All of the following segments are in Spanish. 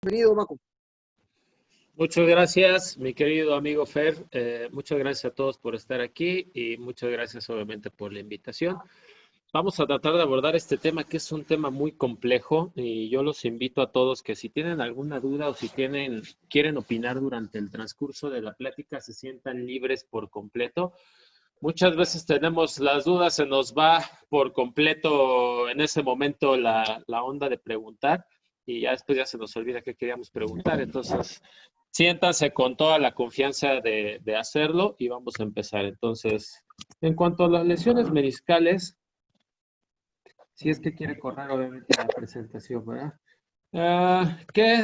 Bienvenido, Maco. Muchas gracias, mi querido amigo Fer. Muchas gracias a todos por estar aquí y muchas gracias obviamente por la invitación. Vamos a tratar de abordar este tema que es un tema muy complejo y yo los invito a todos que si tienen alguna duda o si quieren opinar durante el transcurso de la plática, se sientan libres por completo. Muchas veces tenemos las dudas, se nos va por completo en ese momento la onda de preguntar y ya después ya se nos olvida qué queríamos preguntar. Entonces, siéntanse con toda la confianza de hacerlo y vamos a empezar. Entonces, en cuanto a las lesiones meniscales, si es que quiere correr obviamente la presentación, ¿verdad? ¿Qué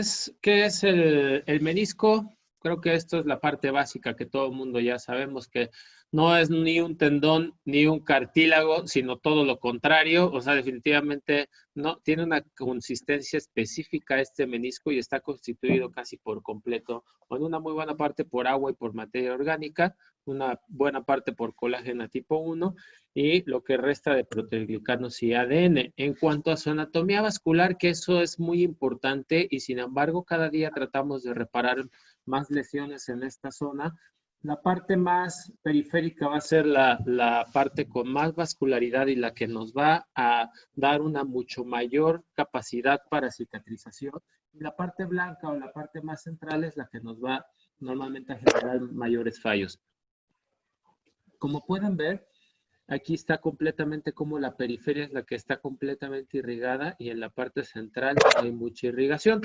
es el menisco? Creo que esto es la parte básica que todo el mundo ya sabemos que no es ni un tendón ni un cartílago, sino todo lo contrario. O sea, definitivamente no tiene una consistencia específica este menisco y está constituido casi por completo, o en una muy buena parte por agua y por materia orgánica, una buena parte por colágeno tipo 1 y lo que resta de proteoglicanos y ADN. En cuanto a su anatomía vascular, que eso es muy importante y sin embargo cada día tratamos de reparar más lesiones en esta zona. La parte más periférica va a ser la parte con más vascularidad y la que nos va a dar una mucho mayor capacidad para cicatrización. Y la parte blanca o la parte más central es la que nos va normalmente a generar mayores fallos. Como pueden ver, aquí está completamente como la periferia es la que está completamente irrigada y en la parte central no hay mucha irrigación.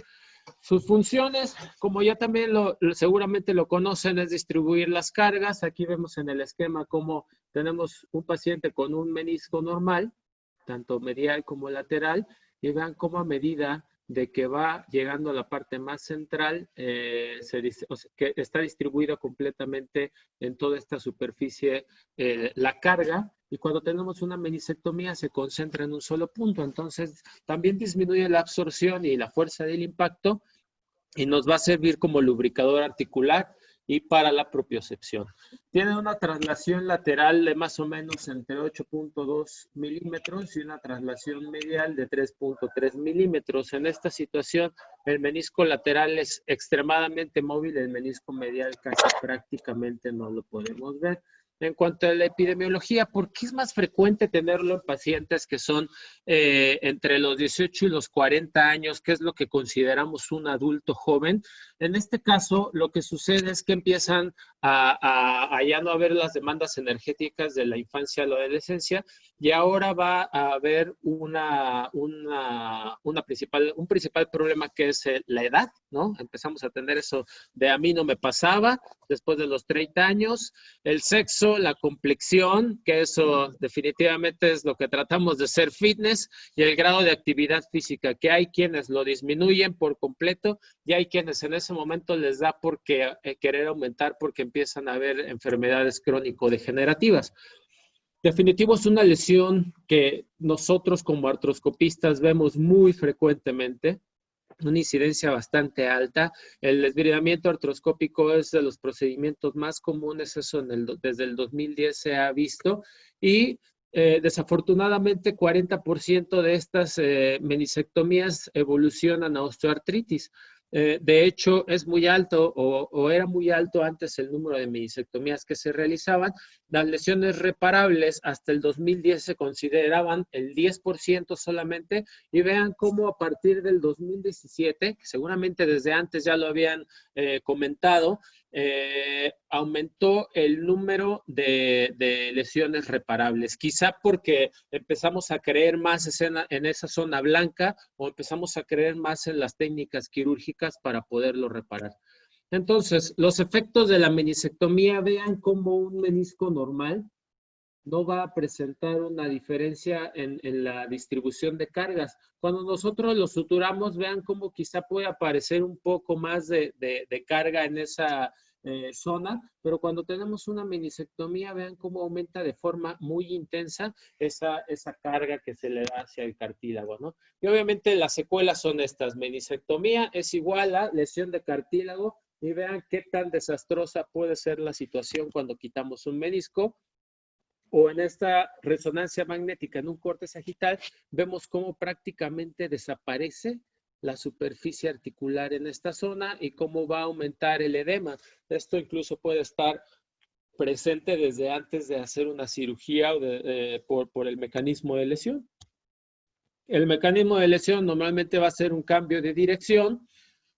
Sus funciones, como ya también seguramente lo conocen, es distribuir las cargas. Aquí vemos en el esquema cómo tenemos un paciente con un menisco normal, tanto medial como lateral, y vean cómo a medida de que va llegando a la parte más central, que está distribuida completamente en toda esta superficie la carga, y cuando tenemos una meniscectomía se concentra en un solo punto, entonces también disminuye la absorción y la fuerza del impacto y nos va a servir como lubricador articular y para la propiocepción. Tiene una traslación lateral de más o menos entre 8.2 milímetros y una traslación medial de 3.3 milímetros. En esta situación, el menisco lateral es extremadamente móvil, el menisco medial casi prácticamente no lo podemos ver. En cuanto a la epidemiología, ¿por qué es más frecuente tenerlo en pacientes que son entre los 18 y los 40 años, que es lo que consideramos un adulto joven? En este caso, lo que sucede es que empiezan a ya no haber las demandas energéticas de la infancia a la adolescencia y ahora va a haber un principal problema que es la edad, ¿no? Empezamos a tener eso de a mí no me pasaba después de los 30 años, el sexo, la complexión, que eso definitivamente es lo que tratamos de ser fitness, y el grado de actividad física, que hay quienes lo disminuyen por completo y hay quienes en ese momento les da por querer aumentar porque empiezan a haber enfermedades crónico-degenerativas. Definitivo es una lesión que nosotros como artroscopistas vemos muy frecuentemente, una incidencia bastante alta. El desviamiento artroscópico es de los procedimientos más comunes, eso desde el 2010 se ha visto, y desafortunadamente 40% de estas meniscectomías evolucionan a osteoartritis. De hecho, es muy alto o era muy alto antes el número de meniscectomías que se realizaban. Las lesiones reparables hasta el 2010 se consideraban el 10% solamente, y vean cómo a partir del 2017, que seguramente desde antes ya lo habían comentado, aumentó el número de lesiones reparables. Quizá porque empezamos a creer más en esa zona blanca o empezamos a creer más en las técnicas quirúrgicas para poderlo reparar. Entonces, los efectos de la meniscectomía, vean como un menisco normal no va a presentar una diferencia en la distribución de cargas. Cuando nosotros lo suturamos, vean cómo quizá puede aparecer un poco más de carga en esa zona, pero cuando tenemos una meniscectomía, vean cómo aumenta de forma muy intensa esa carga que se le da hacia el cartílago, ¿no? Y obviamente las secuelas son estas. Meniscectomía es igual a lesión de cartílago, y vean qué tan desastrosa puede ser la situación cuando quitamos un menisco. O en esta resonancia magnética en un corte sagital, vemos cómo prácticamente desaparece la superficie articular en esta zona y cómo va a aumentar el edema. Esto incluso puede estar presente desde antes de hacer una cirugía o por el mecanismo de lesión. El mecanismo de lesión normalmente va a ser un cambio de dirección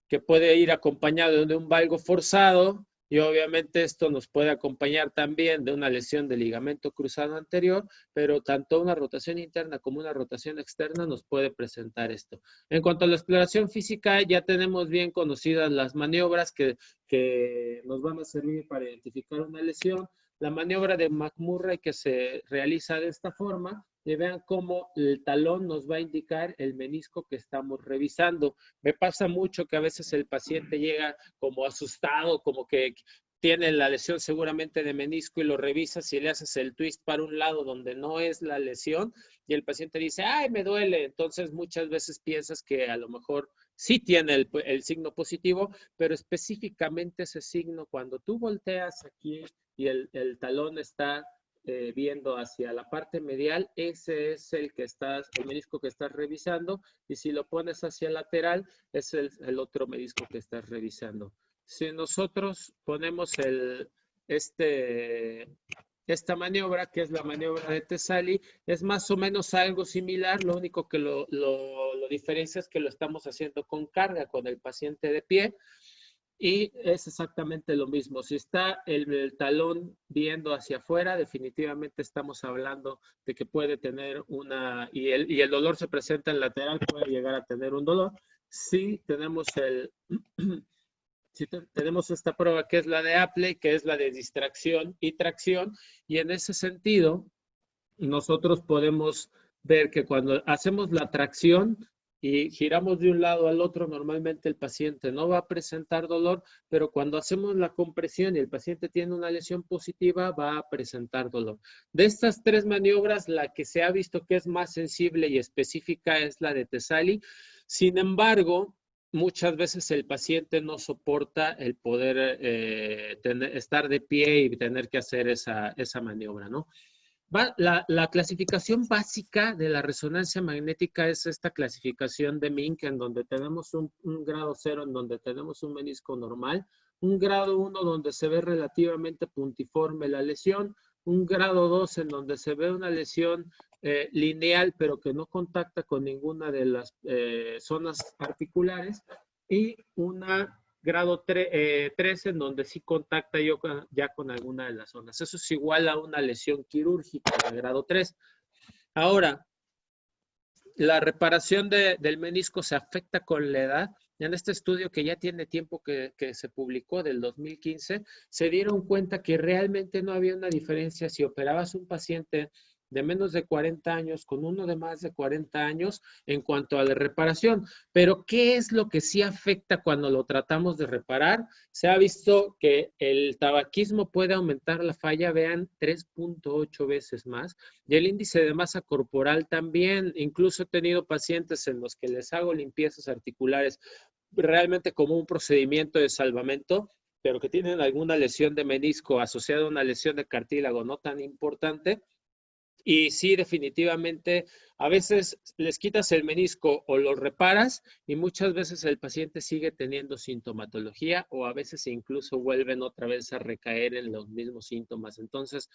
que puede ir acompañado de un valgo forzado y obviamente esto nos puede acompañar también de una lesión del ligamento cruzado anterior, pero tanto una rotación interna como una rotación externa nos puede presentar esto. En cuanto a la exploración física, ya tenemos bien conocidas las maniobras que nos van a servir para identificar una lesión. La maniobra de McMurray que se realiza de esta forma, y vean cómo el talón nos va a indicar el menisco que estamos revisando. Me pasa mucho que a veces el paciente llega como asustado, como que tiene la lesión seguramente de menisco y lo revisas y le haces el twist para un lado donde no es la lesión y el paciente dice, ay, me duele. Entonces muchas veces piensas que a lo mejor sí tiene el signo positivo, pero específicamente ese signo, cuando tú volteas aquí y el talón está viendo hacia la parte medial, ese es el menisco que estás revisando, y si lo pones hacia el lateral, es el otro menisco que estás revisando. Si nosotros ponemos esta maniobra, que es la maniobra de Tesalli, es más o menos algo similar, lo único que lo diferencia es que lo estamos haciendo con carga, con el paciente de pie, y es exactamente lo mismo. Si está el talón viendo hacia afuera, definitivamente estamos hablando de que puede tener y el dolor se presenta en lateral, puede llegar a tener un dolor. Si tenemos si tenemos esta prueba que es la de Apley, que es la de distracción y tracción, y en ese sentido, nosotros podemos ver que cuando hacemos la tracción y giramos de un lado al otro, normalmente el paciente no va a presentar dolor, pero cuando hacemos la compresión y el paciente tiene una lesión positiva, va a presentar dolor. De estas tres maniobras, la que se ha visto que es más sensible y específica es la de Tesalli. Sin embargo, muchas veces el paciente no soporta el poder estar de pie y tener que hacer esa maniobra, ¿no? La clasificación básica de la resonancia magnética es esta clasificación de Mink, en donde tenemos un grado 0, en donde tenemos un menisco normal, un grado 1 donde se ve relativamente puntiforme la lesión, un grado 2 en donde se ve una lesión lineal pero que no contacta con ninguna de las zonas articulares, y una grado 3 en donde sí contacta ya con alguna de las zonas. Eso es igual a una lesión quirúrgica de grado 3. Ahora, la reparación del menisco se afecta con la edad. En este estudio que ya tiene tiempo que se publicó, del 2015, se dieron cuenta que realmente no había una diferencia si operabas un paciente de menos de 40 años con uno de más de 40 años en cuanto a la reparación. Pero ¿qué es lo que sí afecta cuando lo tratamos de reparar? Se ha visto que el tabaquismo puede aumentar la falla, vean, 3.8 veces más, y el índice de masa corporal también. Incluso he tenido pacientes en los que les hago limpiezas articulares realmente como un procedimiento de salvamento, pero que tienen alguna lesión de menisco asociada a una lesión de cartílago no tan importante. Y sí, definitivamente, a veces les quitas el menisco o lo reparas y muchas veces el paciente sigue teniendo sintomatología, o a veces incluso vuelven otra vez a recaer en los mismos síntomas. Entonces,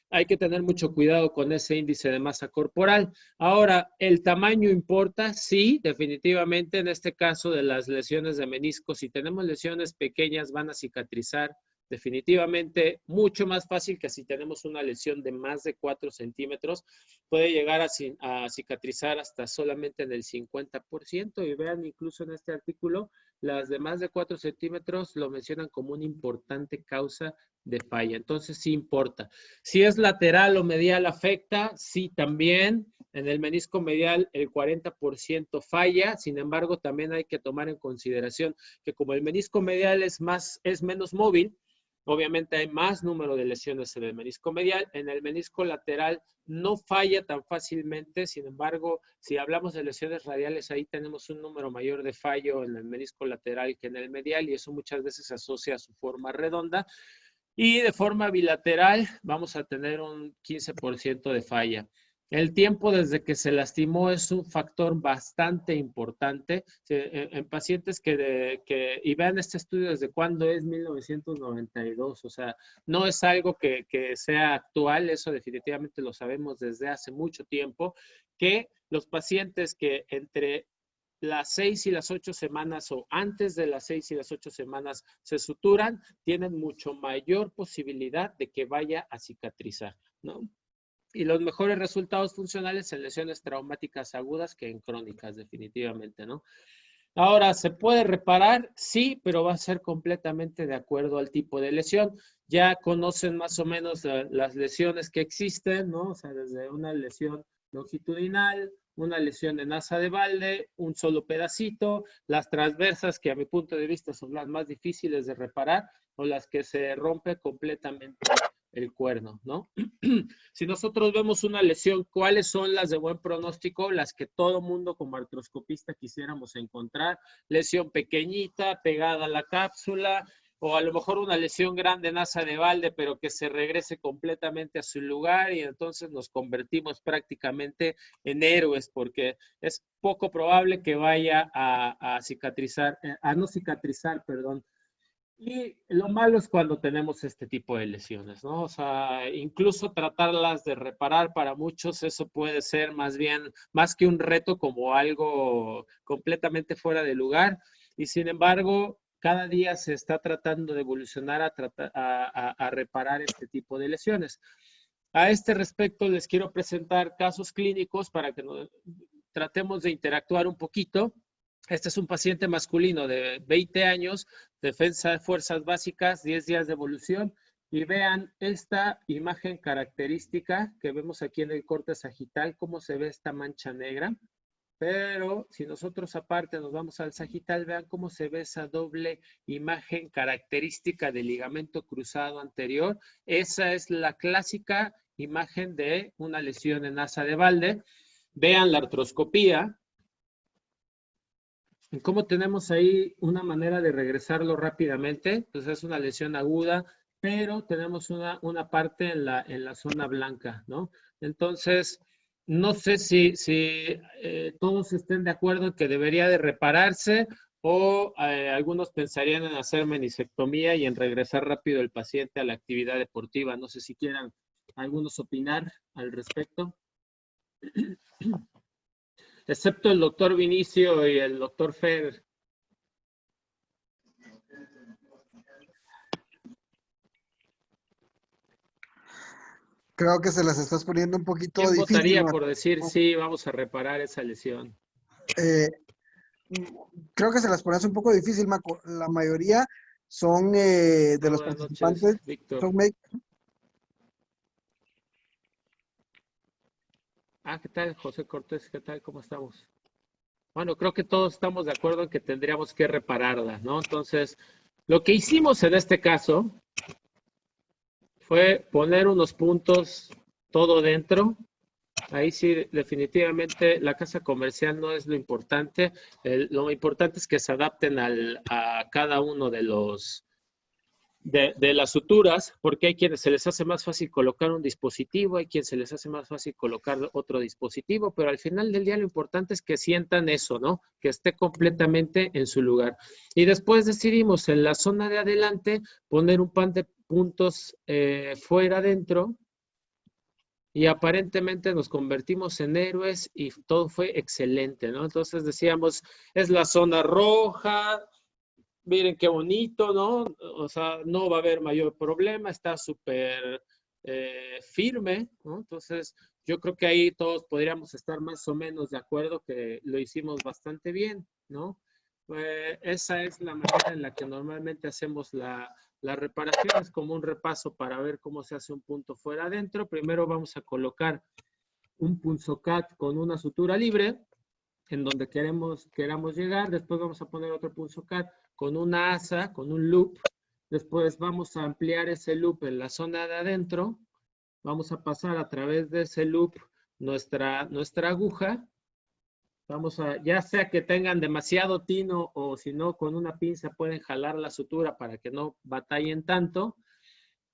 hay que tener mucho cuidado con ese índice de masa corporal. Ahora, ¿el tamaño importa? Sí, definitivamente. En este caso de las lesiones de menisco, si tenemos lesiones pequeñas, van a cicatrizar definitivamente mucho más fácil que si tenemos una lesión de más de 4 centímetros. Puede llegar a cicatrizar hasta solamente en el 50%, y vean, incluso en este artículo, las de más de 4 centímetros lo mencionan como una importante causa de falla. Entonces sí importa. Si es lateral o medial afecta, sí también. En el menisco medial el 40% falla. Sin embargo, también hay que tomar en consideración que como el menisco medial es menos móvil, obviamente hay más número de lesiones en el menisco medial. En el menisco lateral no falla tan fácilmente. Sin embargo, si hablamos de lesiones radiales, ahí tenemos un número mayor de fallo en el menisco lateral que en el medial, y eso muchas veces se asocia a su forma redonda. Y de forma bilateral vamos a tener un 15% de falla. El tiempo desde que se lastimó es un factor bastante importante. En pacientes y vean este estudio desde cuándo es 1992, o sea, no es algo que sea actual, eso definitivamente lo sabemos desde hace mucho tiempo, que los pacientes que entre las 6 y las 8 semanas o antes de las 6 y las 8 semanas se suturan, tienen mucho mayor posibilidad de que vaya a cicatrizar, ¿no? Y los mejores resultados funcionales en lesiones traumáticas agudas que en crónicas, definitivamente, ¿no? Ahora, ¿se puede reparar? Sí, pero va a ser completamente de acuerdo al tipo de lesión. Ya conocen más o menos las lesiones que existen, ¿no? O sea, desde una lesión longitudinal, una lesión en asa de balde, un solo pedacito, las transversas, que a mi punto de vista son las más difíciles de reparar, o las que se rompe completamente el cuerno, ¿no? Si nosotros vemos una lesión, ¿cuáles son las de buen pronóstico? Las que todo mundo como artroscopista quisiéramos encontrar. Lesión pequeñita, pegada a la cápsula, o a lo mejor una lesión grande en asa de balde, pero que se regrese completamente a su lugar y entonces nos convertimos prácticamente en héroes, porque es poco probable que vaya a cicatrizar, a no cicatrizar, perdón. Y lo malo es cuando tenemos este tipo de lesiones, ¿no? O sea, incluso tratarlas de reparar para muchos, eso puede ser más bien, más que un reto, como algo completamente fuera de lugar. Y sin embargo, cada día se está tratando de evolucionar a reparar este tipo de lesiones. A este respecto, les quiero presentar casos clínicos para que tratemos de interactuar un poquito. Este es un paciente masculino de 20 años, defensa de fuerzas básicas, 10 días de evolución. Y vean esta imagen característica que vemos aquí en el corte sagital, cómo se ve esta mancha negra. Pero si nosotros aparte nos vamos al sagital, vean cómo se ve esa doble imagen característica del ligamento cruzado anterior. Esa es la clásica imagen de una lesión en asa de balde. Vean la artroscopía. ¿Cómo tenemos ahí una manera de regresarlo rápidamente? Pues es una lesión aguda, pero tenemos una parte en la zona blanca, ¿no? Entonces, no sé si todos estén de acuerdo en que debería de repararse o algunos pensarían en hacer menisectomía y en regresar rápido el paciente a la actividad deportiva. No sé si quieran algunos opinar al respecto. Excepto el doctor Vinicio y el doctor Fer. Creo que se las estás poniendo un poquito ¿Quién difícil, votaría Marco. por decir sí, vamos a reparar esa lesión? Creo que se las pones un poco difícil, Marco. La mayoría son de los Buenas noches, participantes. Víctor. Son ¿Qué tal, José Cortés? ¿Qué tal? ¿Cómo estamos? Bueno, creo que todos estamos de acuerdo en que tendríamos que repararla, ¿no? Entonces, lo que hicimos en este caso fue poner unos puntos todo dentro. Ahí sí, definitivamente la casa comercial no es lo importante. Lo importante es que se adapten a cada uno de las suturas, porque hay quienes se les hace más fácil colocar un dispositivo, hay quienes se les hace más fácil colocar otro dispositivo, pero al final del día lo importante es que sientan eso, ¿no? Que esté completamente en su lugar. Y después decidimos en la zona de adelante poner un pan de puntos fuera adentro, y aparentemente nos convertimos en héroes y todo fue excelente, ¿no? Entonces decíamos, es la zona roja, miren qué bonito, ¿no? O sea, no va a haber mayor problema, está súper firme, ¿no? Entonces, yo creo que ahí todos podríamos estar más o menos de acuerdo que lo hicimos bastante bien, ¿no? Esa es la manera en la que normalmente hacemos la reparación, es como un repaso para ver cómo se hace un punto fuera adentro. Primero vamos a colocar un punzocat con una sutura libre en donde queramos llegar. Después vamos a poner otro punzocat con una asa, con un loop. Después vamos a ampliar ese loop en la zona de adentro. Vamos a pasar a través de ese loop nuestra aguja. Ya sea que tengan demasiado tino o si no, con una pinza pueden jalar la sutura para que no batallen tanto.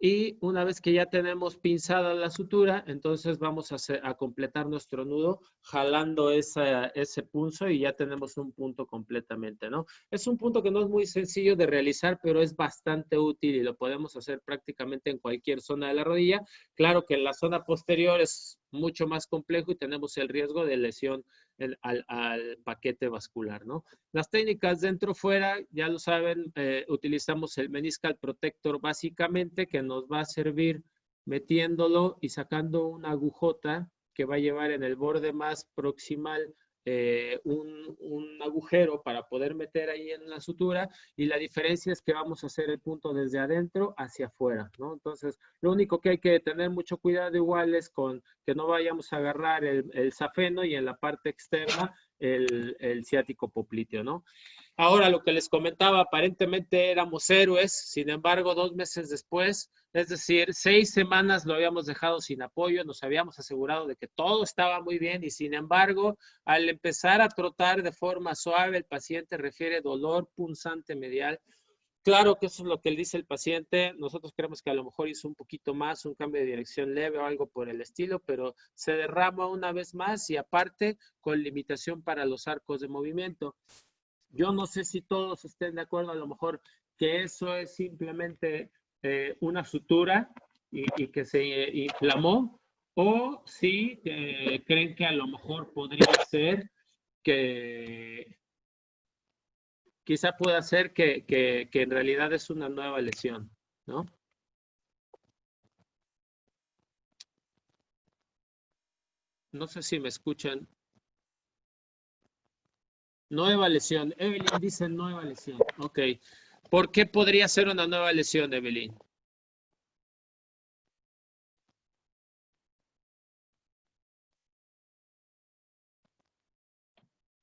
Y una vez que ya tenemos pinzada la sutura, entonces vamos a completar nuestro nudo jalando ese punzo y ya tenemos un punto completamente, ¿no? Es un punto que no es muy sencillo de realizar, pero es bastante útil y lo podemos hacer prácticamente en cualquier zona de la rodilla. Claro que en la zona posterior es mucho más complejo y tenemos el riesgo de lesión al paquete vascular, ¿no? Las técnicas dentro-fuera, ya lo saben, utilizamos el Meniscal Protector básicamente, que nos va a servir metiéndolo y sacando una agujota que va a llevar en el borde más proximal un agujero para poder meter ahí en la sutura, y la diferencia es que vamos a hacer el punto desde adentro hacia afuera, ¿no? Entonces, lo único que hay que tener mucho cuidado igual es con que no vayamos a agarrar el safeno y en la parte externa el ciático popliteo, ¿no? Ahora, lo que les comentaba, aparentemente éramos héroes, sin embargo, 2 meses después, es decir, 6 semanas lo habíamos dejado sin apoyo, nos habíamos asegurado de que todo estaba muy bien y sin embargo, al empezar a trotar de forma suave, el paciente refiere dolor punzante medial. Claro que eso es lo que dice el paciente. Nosotros creemos que a lo mejor hizo un poquito más, un cambio de dirección leve o algo por el estilo, pero se derrama una vez más y aparte con limitación para los arcos de movimiento. Yo no sé si todos estén de acuerdo, a lo mejor que eso es simplemente una sutura y que se inflamó, o si creen que a lo mejor podría ser que quizá pueda ser que en realidad es una nueva lesión, ¿no? No sé si me escuchan. Nueva lesión. Evelyn dice nueva lesión. Ok. ¿Por qué podría ser una nueva lesión, Evelyn?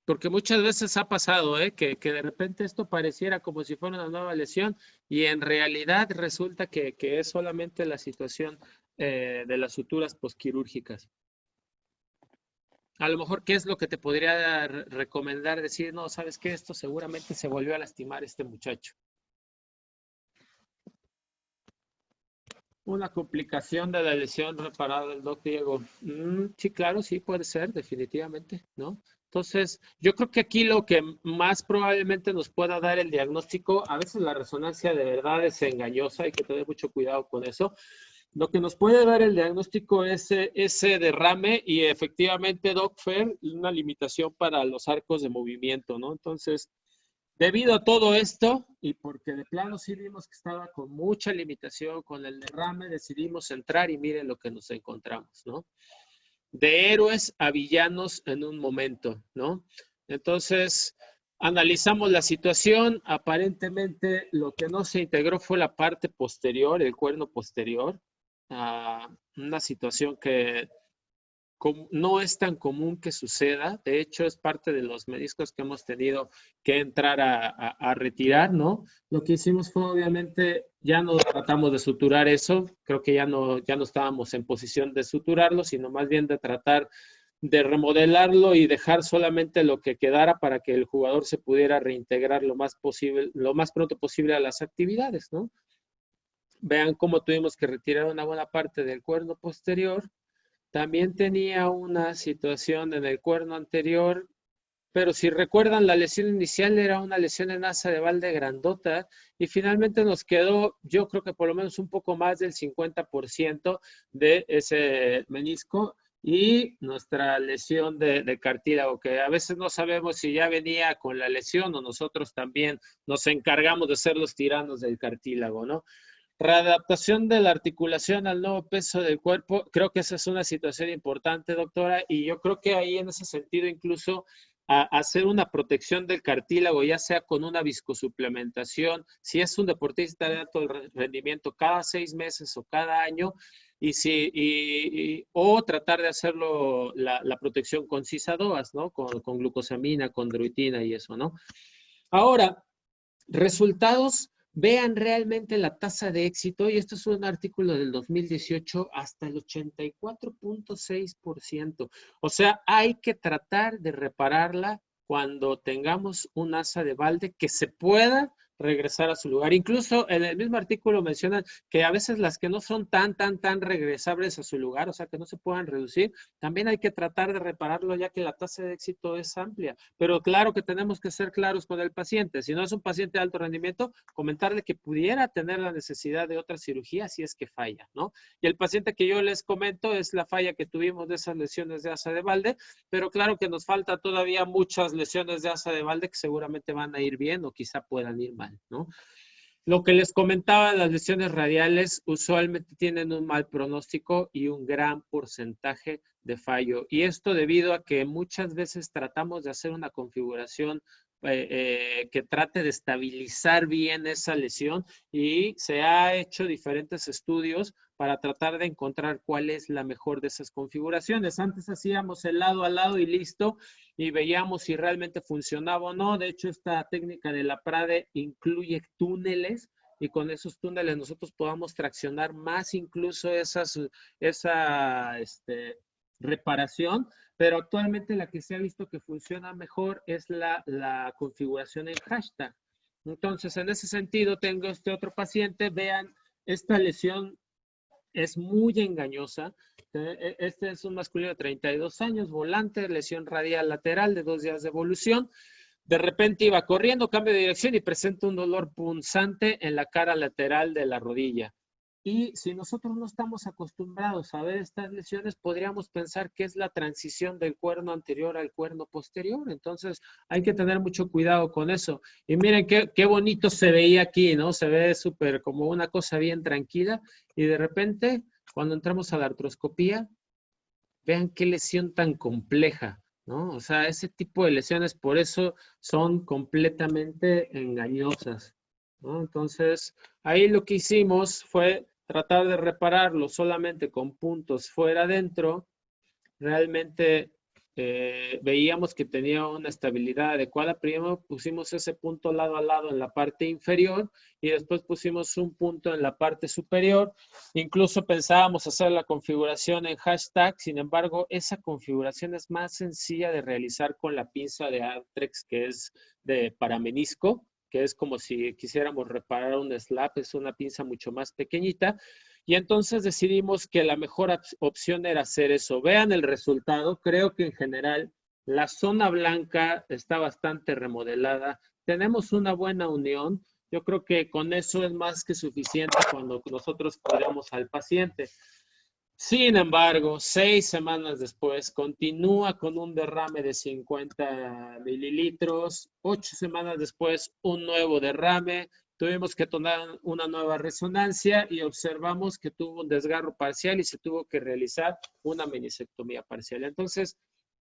Porque muchas veces ha pasado, que de repente esto pareciera como si fuera una nueva lesión y en realidad resulta que es solamente la situación de las suturas posquirúrgicas. A lo mejor, ¿qué es lo que te podría recomendar? Decir, no, ¿sabes qué? Esto seguramente se volvió a lastimar este muchacho. Una complicación de la lesión reparada del doc Diego. Sí, claro, sí puede ser, definitivamente, ¿no? Entonces, yo creo que aquí lo que más probablemente nos pueda dar el diagnóstico, a veces la resonancia de verdad es engañosa, hay que tener mucho cuidado con eso. Lo que nos puede dar el diagnóstico es ese derrame y efectivamente, Doc Fer, una limitación para los arcos de movimiento, ¿no? Entonces, debido a todo esto, y porque de plano sí vimos que estaba con mucha limitación con el derrame, decidimos entrar y miren lo que nos encontramos, ¿no? De héroes a villanos en un momento, ¿no? Entonces, analizamos la situación, aparentemente lo que no se integró fue la parte posterior, el cuerno posterior, una situación que no es tan común que suceda. De hecho, es parte de los meniscos que hemos tenido que entrar a retirar, ¿no? Lo que hicimos fue, obviamente, ya no tratamos de suturar eso. Creo que ya no estábamos en posición de suturarlo, sino más bien de tratar de remodelarlo y dejar solamente lo que quedara para que el jugador se pudiera reintegrar lo más pronto posible a las actividades, ¿no? Vean cómo tuvimos que retirar una buena parte del cuerno posterior. También tenía una situación en el cuerno anterior, pero si recuerdan, la lesión inicial era una lesión en asa de balde grandota y finalmente nos quedó, yo creo que por lo menos un poco más del 50% de ese menisco y nuestra lesión de cartílago, que a veces no sabemos si ya venía con la lesión o nosotros también nos encargamos de ser los tiranos del cartílago, ¿no? Readaptación de la articulación al nuevo peso del cuerpo, creo que esa es una situación importante, doctora, y yo creo que ahí en ese sentido incluso hacer una protección del cartílago, ya sea con una viscosuplementación, si es un deportista de alto rendimiento, cada 6 meses o cada año, o tratar de hacerlo la protección con cisadoas, ¿no? Con glucosamina, con druitina y eso, ¿no? Ahora, resultados, vean realmente la tasa de éxito, y esto es un artículo del 2018, hasta el 84.6%. O sea, hay que tratar de repararla cuando tengamos un asa de balde que se pueda regresar a su lugar. Incluso en el mismo artículo mencionan que a veces las que no son tan regresables a su lugar, o sea, que no se puedan reducir, también hay que tratar de repararlo ya que la tasa de éxito es amplia. Pero claro que tenemos que ser claros con el paciente. Si no es un paciente de alto rendimiento, comentarle que pudiera tener la necesidad de otra cirugía si es que falla, ¿no? Y el paciente que yo les comento es la falla que tuvimos de esas lesiones de asa de balde, pero claro que nos falta todavía muchas lesiones de asa de balde que seguramente van a ir bien o quizá puedan ir mal, ¿no? Lo que les comentaba, las lesiones radiales usualmente tienen un mal pronóstico y un gran porcentaje de fallo. Y esto debido a que muchas veces tratamos de hacer una configuración que trate de estabilizar bien esa lesión y se ha hecho diferentes estudios para tratar de encontrar cuál es la mejor de esas configuraciones. Antes hacíamos el lado a lado y listo, y veíamos si realmente funcionaba o no. De hecho, esta técnica de la Prade incluye túneles y con esos túneles nosotros podamos traccionar más incluso esa reparación, pero actualmente la que se ha visto que funciona mejor es la configuración en hashtag. Entonces, en ese sentido, tengo este otro paciente. Vean, esta lesión es muy engañosa. Este es un masculino de 32 años, volante, lesión radial lateral de 2 días de evolución. De repente iba corriendo, cambio de dirección y presenta un dolor punzante en la cara lateral de la rodilla. Y si nosotros no estamos acostumbrados a ver estas lesiones, podríamos pensar que es la transición del cuerno anterior al cuerno posterior. Entonces, hay que tener mucho cuidado con eso. Y miren qué bonito se veía aquí, ¿no? Se ve súper como una cosa bien tranquila. Y de repente, cuando entramos a la artroscopía, vean qué lesión tan compleja, ¿no? O sea, ese tipo de lesiones por eso son completamente engañosas, ¿no? Entonces, ahí lo que hicimos fue tratar de repararlo solamente con puntos fuera adentro. Realmente veíamos que tenía una estabilidad adecuada. Primero pusimos ese punto lado a lado en la parte inferior y después pusimos un punto en la parte superior. Incluso pensábamos hacer la configuración en hashtag, sin embargo, esa configuración es más sencilla de realizar con la pinza de Artrex, que es de paramenisco, que es como si quisiéramos reparar un slap, es una pinza mucho más pequeñita. Y entonces decidimos que la mejor opción era hacer eso. Vean el resultado. Creo que en general la zona blanca está bastante remodelada. Tenemos una buena unión. Yo creo que con eso es más que suficiente cuando nosotros cuidamos al paciente. Sin embargo, 6 semanas después, continúa con un derrame de 50 mililitros. 8 semanas después, un nuevo derrame. Tuvimos que tomar una nueva resonancia y observamos que tuvo un desgarro parcial y se tuvo que realizar una meniscectomía parcial. Entonces,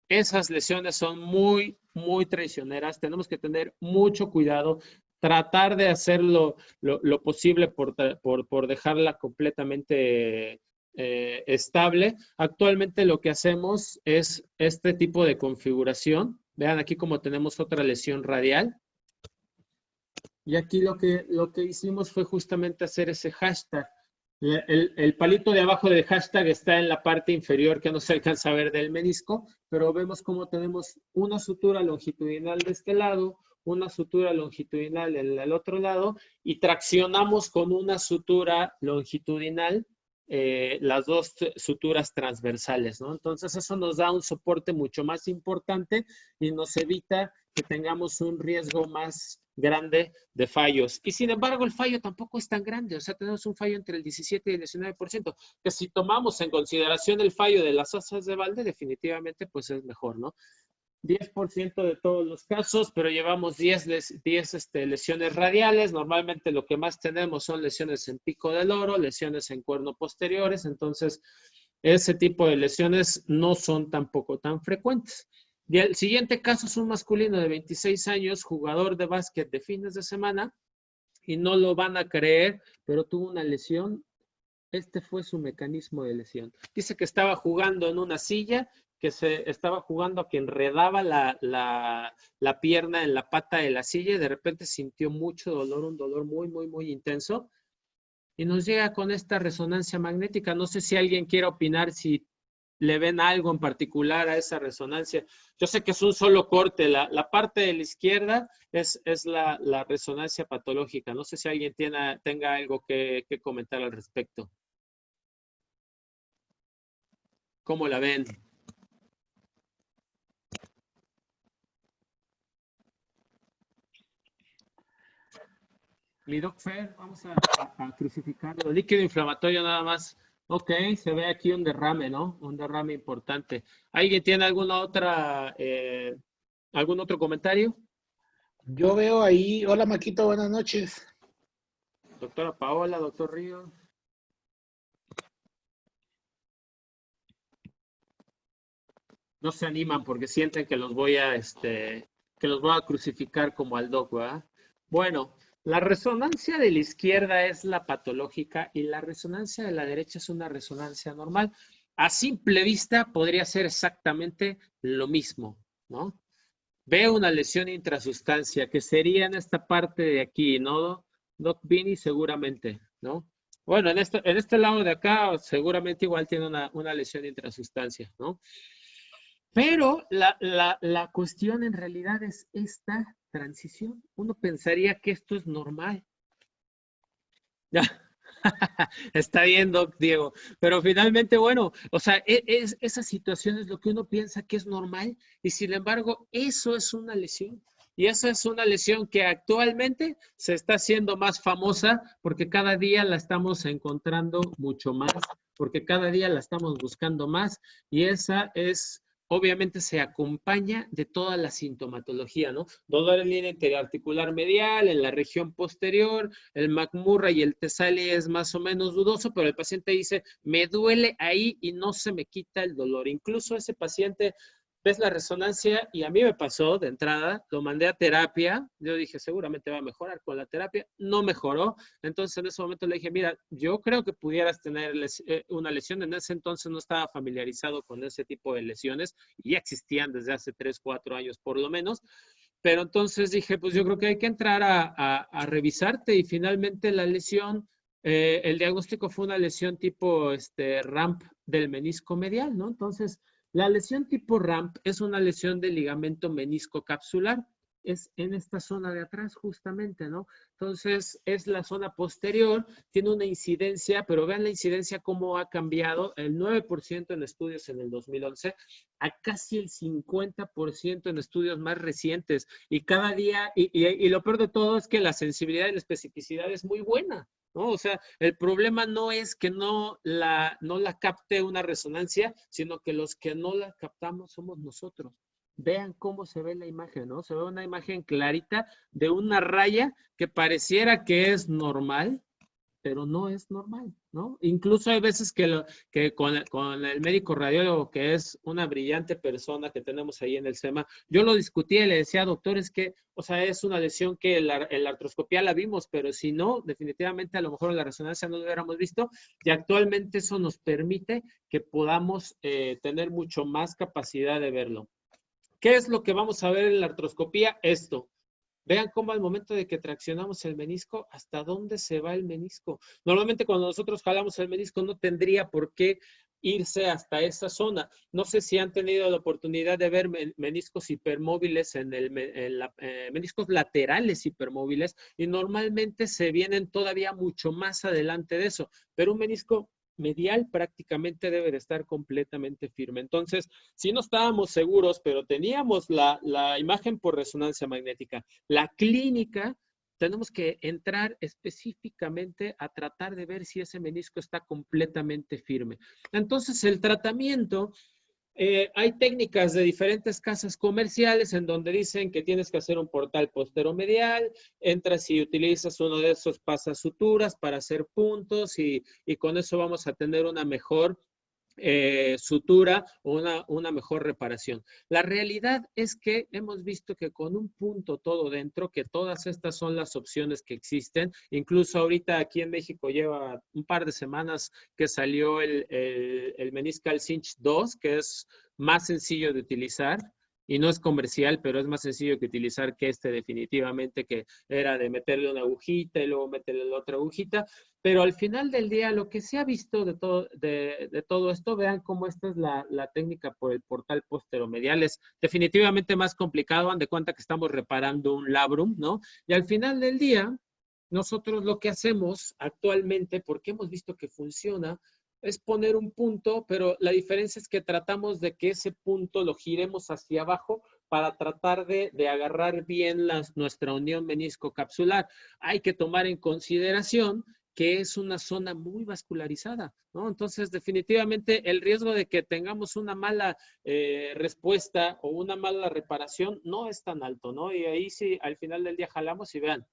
esas lesiones son muy traicioneras. Tenemos que tener mucho cuidado, tratar de hacer lo posible por dejarla completamente estable. Actualmente lo que hacemos es este tipo de configuración. Vean aquí como tenemos otra lesión radial. Y aquí lo que hicimos fue justamente hacer ese hashtag. El palito de abajo del hashtag está en la parte inferior que no se alcanza a ver del menisco, pero vemos cómo tenemos una sutura longitudinal de este lado, una sutura longitudinal en el otro lado y traccionamos con una sutura longitudinal las dos suturas transversales, ¿no? Entonces eso nos da un soporte mucho más importante y nos evita que tengamos un riesgo más grande de fallos. Y sin embargo, el fallo tampoco es tan grande. O sea, tenemos un fallo entre el 17 y el 19%, que si tomamos en consideración el fallo de las asas de balde, definitivamente pues es mejor, ¿no? 10% de todos los casos, pero llevamos 10 lesiones radiales. Normalmente lo que más tenemos son lesiones en pico del oro, lesiones en cuerno posteriores. Entonces, ese tipo de lesiones no son tampoco tan frecuentes. Y el siguiente caso es un masculino de 26 años, jugador de básquet de fines de semana, y no lo van a creer, pero tuvo una lesión. Este fue su mecanismo de lesión. Dice que estaba jugando en una silla, que se estaba jugando a que enredaba la pierna en la pata de la silla y de repente sintió mucho dolor, un dolor muy intenso. Y nos llega con esta resonancia magnética. No sé si alguien quiere opinar si le ven algo en particular a esa resonancia. Yo sé que es un solo corte, la parte de la izquierda es la resonancia patológica. No sé si alguien tenga algo que comentar al respecto. ¿Cómo la ven? Mi Doc Fer, vamos a crucificarlo. Líquido inflamatorio nada más. Ok, se ve aquí un derrame, ¿no? Un derrame importante. ¿Alguien tiene algún otro comentario? Yo veo ahí, hola Maquito, buenas noches. Doctora Paola, doctor Río. No se animan porque sienten que los voy a crucificar como al doc, ¿verdad? Bueno, la resonancia de la izquierda es la patológica y la resonancia de la derecha es una resonancia normal. A simple vista podría ser exactamente lo mismo, ¿no? Veo una lesión intrasustancia que sería en esta parte de aquí, ¿no? Doc Vini seguramente, ¿no? Bueno, en este lado de acá seguramente igual tiene una lesión intrasustancia, ¿no? Pero la cuestión en realidad es esta transición. Uno pensaría que esto es normal. Ya. Está bien, Doc Diego. Pero finalmente, bueno, o sea, esa situación es lo que uno piensa que es normal y sin embargo, eso es una lesión. Y esa es una lesión que actualmente se está haciendo más famosa porque cada día la estamos encontrando mucho más, porque cada día la estamos buscando más y esa es obviamente se acompaña de toda la sintomatología, ¿no? Dolor en línea interarticular medial, en la región posterior, el McMurray y el Tesali es más o menos dudoso, pero el paciente dice, me duele ahí y no se me quita el dolor. Incluso ese paciente, ves la resonancia y a mí me pasó de entrada, lo mandé a terapia, yo dije, seguramente va a mejorar con la terapia, no mejoró, entonces en ese momento le dije, mira, yo creo que pudieras tener una lesión, en ese entonces no estaba familiarizado con ese tipo de lesiones, y ya existían desde hace 3, 4 años por lo menos, pero entonces dije, pues yo creo que hay que entrar a revisarte y finalmente la lesión, el diagnóstico fue una lesión tipo ramp del menisco medial, ¿no? Entonces, la lesión tipo ramp es una lesión del ligamento menisco capsular, es en esta zona de atrás justamente, ¿no? Entonces, es la zona posterior, tiene una incidencia, pero vean la incidencia cómo ha cambiado, el 9% en estudios en el 2011 a casi el 50% en estudios más recientes. Y cada día, y lo peor de todo es que la sensibilidad y la especificidad es muy buena, ¿no? O sea, el problema no es que no la capte una resonancia, sino que los que no la captamos somos nosotros. Vean cómo se ve la imagen, ¿no? Se ve una imagen clarita de una raya que pareciera que es normal, pero no es normal, ¿no? Incluso hay veces que con el médico radiólogo, que es una brillante persona que tenemos ahí en el SEMA, yo lo discutí y le decía, doctor, es que, o sea, es una lesión que en la artroscopía la vimos, pero si no, definitivamente a lo mejor en la resonancia no lo hubiéramos visto, y actualmente eso nos permite que podamos tener mucho más capacidad de verlo. ¿Qué es lo que vamos a ver en la artroscopía? Esto. Vean cómo al momento de que traccionamos el menisco, ¿hasta dónde se va el menisco? Normalmente cuando nosotros jalamos el menisco no tendría por qué irse hasta esa zona. No sé si han tenido la oportunidad de ver meniscos hipermóviles meniscos laterales hipermóviles y normalmente se vienen todavía mucho más adelante de eso, pero un menisco medial prácticamente debe de estar completamente firme. Entonces, si no estábamos seguros, pero teníamos la imagen por resonancia magnética, la clínica, tenemos que entrar específicamente a tratar de ver si ese menisco está completamente firme. Entonces, el tratamiento, hay técnicas de diferentes casas comerciales en donde dicen que tienes que hacer un portal posteromedial, entras y utilizas uno de esos pasasuturas para hacer puntos y con eso vamos a tener una mejor sutura o una mejor reparación. La realidad es que hemos visto que con un punto todo dentro, que todas estas son las opciones que existen, incluso ahorita aquí en México lleva un par de semanas que salió el Meniscal Cinch 2, que es más sencillo de utilizar. y no es comercial, pero es más sencillo que utilizar que definitivamente, que era de meterle una agujita y luego meterle la otra agujita. Pero al final del día, lo que se ha visto de todo esto, vean cómo esta es la técnica por el portal posteromedial. Es definitivamente más complicado, dan de cuenta que estamos reparando un labrum, ¿no? Y al final del día, nosotros lo que hacemos actualmente, porque hemos visto que funciona, es poner un punto, pero la diferencia es que tratamos de que ese punto lo giremos hacia abajo para tratar de agarrar bien nuestra unión menisco-capsular. Hay que tomar en consideración que es una zona muy vascularizada, ¿no? Entonces, definitivamente, el riesgo de que tengamos una mala respuesta o una mala reparación no es tan alto, ¿no? Y ahí sí, al final del día jalamos y vean,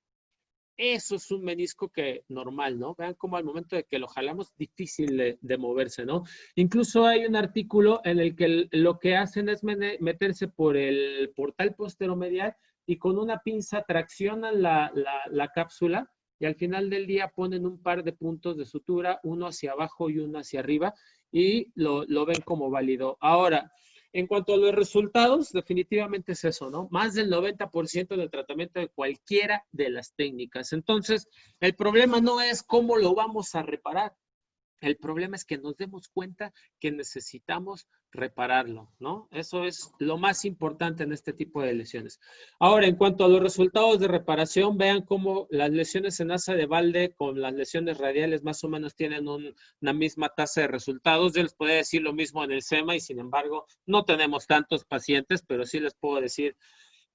eso es un menisco que normal, ¿no? Vean cómo al momento de que lo jalamos, difícil de moverse, ¿no? Incluso hay un artículo en el que lo que hacen es meterse por el portal posteromedial y con una pinza traccionan la cápsula y al final del día ponen un par de puntos de sutura, uno hacia abajo y uno hacia arriba, y lo ven como válido. Ahora, en cuanto a los resultados, definitivamente es eso, ¿no? Más del 90% del tratamiento de cualquiera de las técnicas. Entonces, el problema no es cómo lo vamos a reparar. El problema es que nos demos cuenta que necesitamos repararlo, ¿no? Eso es lo más importante en este tipo de lesiones. Ahora, en cuanto a los resultados de reparación, vean cómo las lesiones en asa de balde con las lesiones radiales más o menos tienen una misma tasa de resultados. Yo les podría decir lo mismo en el SEMA y sin embargo no tenemos tantos pacientes, pero sí les puedo decir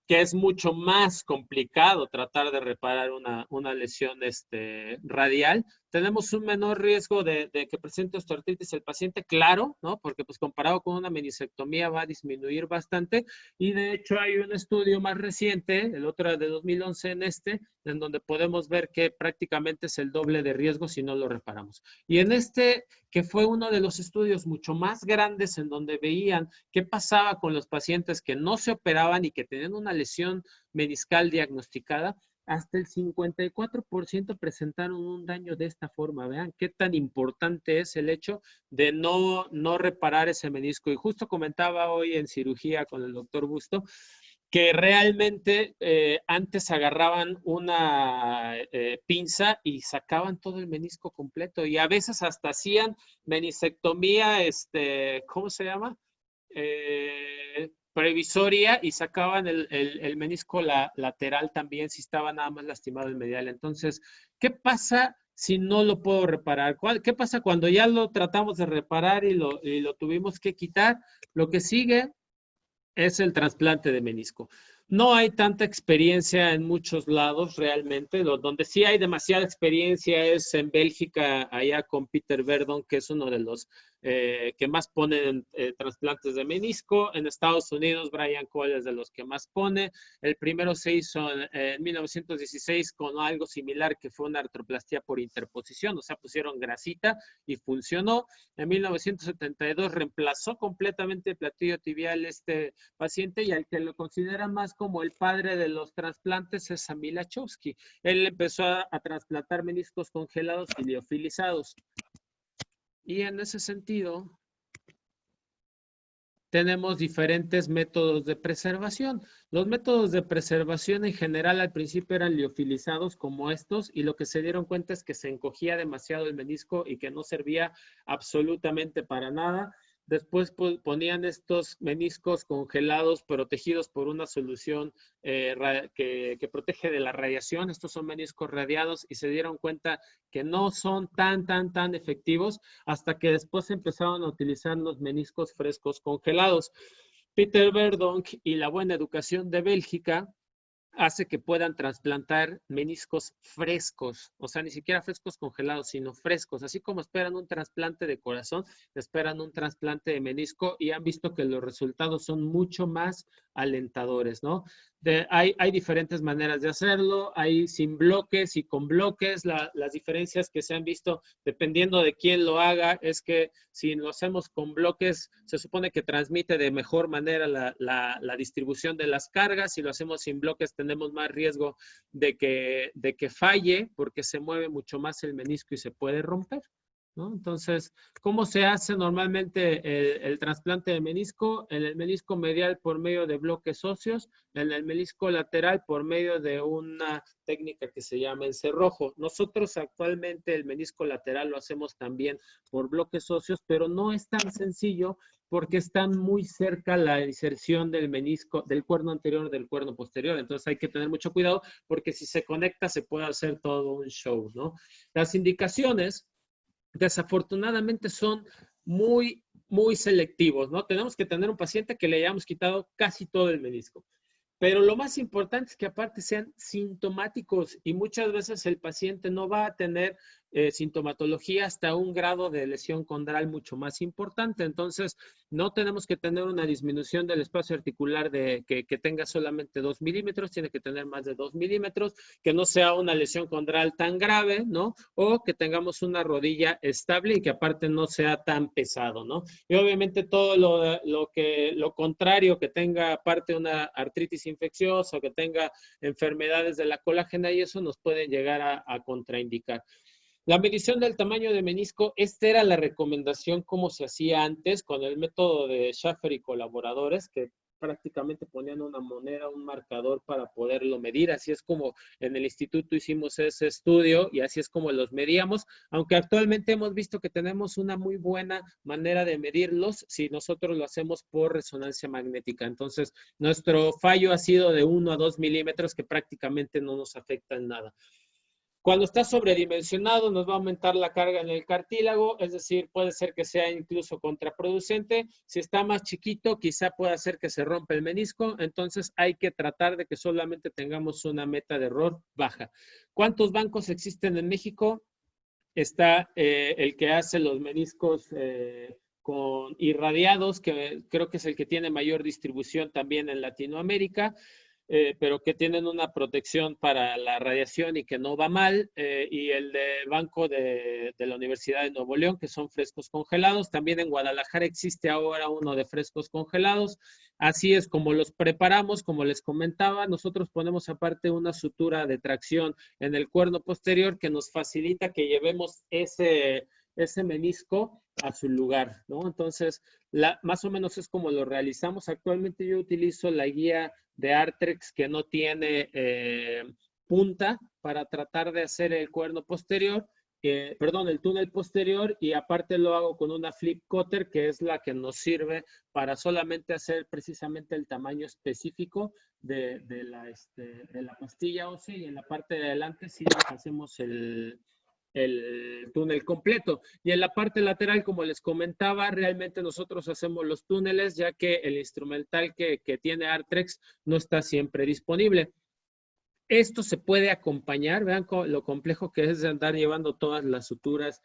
que es mucho más complicado tratar de reparar una lesión radial. Tenemos un menor riesgo de que presente osteoartritis el paciente, claro, ¿no? Porque pues comparado con una meniscectomía va a disminuir bastante. Y de hecho hay un estudio más reciente, el otro de 2011 en donde podemos ver que prácticamente es el doble de riesgo si no lo reparamos. Y en que fue uno de los estudios mucho más grandes en donde veían qué pasaba con los pacientes que no se operaban y que tenían una lesión meniscal diagnosticada, hasta el 54% presentaron un daño de esta forma. Vean qué tan importante es el hecho de no reparar ese menisco. Y justo comentaba hoy en cirugía con el doctor Busto, que realmente antes agarraban una pinza y sacaban todo el menisco completo y a veces hasta hacían meniscectomía, ¿cómo se llama? Previsoria y sacaban el menisco lateral también si estaba nada más lastimado el medial. Entonces, ¿qué pasa si no lo puedo reparar? ¿Qué pasa cuando ya lo tratamos de reparar y lo tuvimos que quitar? Lo que sigue es el trasplante de menisco. No hay tanta experiencia en muchos lados realmente. Donde sí hay demasiada experiencia es en Bélgica, allá con Peter Verdon, que es uno de los que más ponen trasplantes de menisco. En Estados Unidos, Brian Cole es de los que más pone. El primero se hizo en 1916 con algo similar que fue una artroplastía por interposición, o sea, pusieron grasita y funcionó. En 1972 reemplazó completamente el platillo tibial paciente y al que lo considera más como el padre de los trasplantes es a Milachowski. Él empezó a trasplantar meniscos congelados y liofilizados. Y en ese sentido, tenemos diferentes métodos de preservación. Los métodos de preservación en general al principio eran liofilizados como estos y lo que se dieron cuenta es que se encogía demasiado el menisco y que no servía absolutamente para nada. Después ponían estos meniscos congelados protegidos por una solución que protege de la radiación. Estos son meniscos radiados y se dieron cuenta que no son tan efectivos hasta que después empezaron a utilizar los meniscos frescos congelados. Peter Verdonk y la buena educación de Bélgica hace que puedan trasplantar meniscos frescos, o sea, ni siquiera frescos congelados, sino frescos. Así como esperan un trasplante de corazón, esperan un trasplante de menisco y han visto que los resultados son mucho más alentadores, ¿no? Hay diferentes maneras de hacerlo, hay sin bloques y con bloques. Las diferencias que se han visto, dependiendo de quién lo haga, es que si lo hacemos con bloques, se supone que transmite de mejor manera la distribución de las cargas. Si lo hacemos sin bloques, tenemos más riesgo de que falle porque se mueve mucho más el menisco y se puede romper. ¿no? Entonces, ¿cómo se hace normalmente el trasplante de menisco? En el menisco medial por medio de bloques óseos, en el menisco lateral por medio de una técnica que se llama encerrojo. Nosotros actualmente el menisco lateral lo hacemos también por bloques óseos, pero no es tan sencillo porque están muy cerca la inserción del menisco, del cuerno anterior del cuerno posterior. Entonces hay que tener mucho cuidado porque si se conecta se puede hacer todo un show, ¿no? Las indicaciones desafortunadamente son muy selectivos, ¿no? Tenemos que tener un paciente que le hayamos quitado casi todo el menisco. Pero lo más importante es que aparte sean sintomáticos y muchas veces el paciente no va a tener sintomatología hasta un grado de lesión condral mucho más importante. Entonces, no tenemos que tener una disminución del espacio articular que tenga solamente 2 milímetros, tiene que tener más de 2 milímetros, que no sea una lesión condral tan grave, ¿no? O que tengamos una rodilla estable y que aparte no sea tan pesado, ¿no? Y obviamente todo lo contrario, que tenga aparte una artritis infecciosa o que tenga enfermedades de la colágena y eso nos puede llegar a contraindicar. La medición del tamaño de menisco, esta era la recomendación como se hacía antes con el método de Schaffer y colaboradores, que prácticamente ponían una moneda, un marcador para poderlo medir. Así es como en el instituto hicimos ese estudio y así es como los medíamos, aunque actualmente hemos visto que tenemos una muy buena manera de medirlos si nosotros lo hacemos por resonancia magnética. Entonces, nuestro fallo ha sido de 1 a 2 milímetros que prácticamente no nos afecta en nada. Cuando está sobredimensionado nos va a aumentar la carga en el cartílago, es decir, puede ser que sea incluso contraproducente. Si está más chiquito, quizá pueda ser que se rompa el menisco, entonces hay que tratar de que solamente tengamos una meta de error baja. ¿Cuántos bancos existen en México? Está el que hace los meniscos con irradiados, que creo que es el que tiene mayor distribución también en Latinoamérica. Pero que tienen una protección para la radiación y que no va mal, y el de banco de la Universidad de Nuevo León, que son frescos congelados. También en Guadalajara existe ahora uno de frescos congelados. Así es como los preparamos, como les comentaba, nosotros ponemos aparte una sutura de tracción en el cuerno posterior que nos facilita que llevemos ese menisco a su lugar, ¿no? Entonces, más o menos es como lo realizamos. Actualmente yo utilizo la guía de Artrex que no tiene punta para tratar de hacer el cuerno posterior, el túnel posterior, y aparte lo hago con una flip cutter que es la que nos sirve para solamente hacer precisamente el tamaño específico de la pastilla ósea, y en la parte de adelante sí hacemos el túnel completo. Y en la parte lateral, como les comentaba, realmente nosotros hacemos los túneles, ya que el instrumental que tiene Artrex no está siempre disponible. Esto se puede acompañar, vean lo complejo que es de andar llevando todas las suturas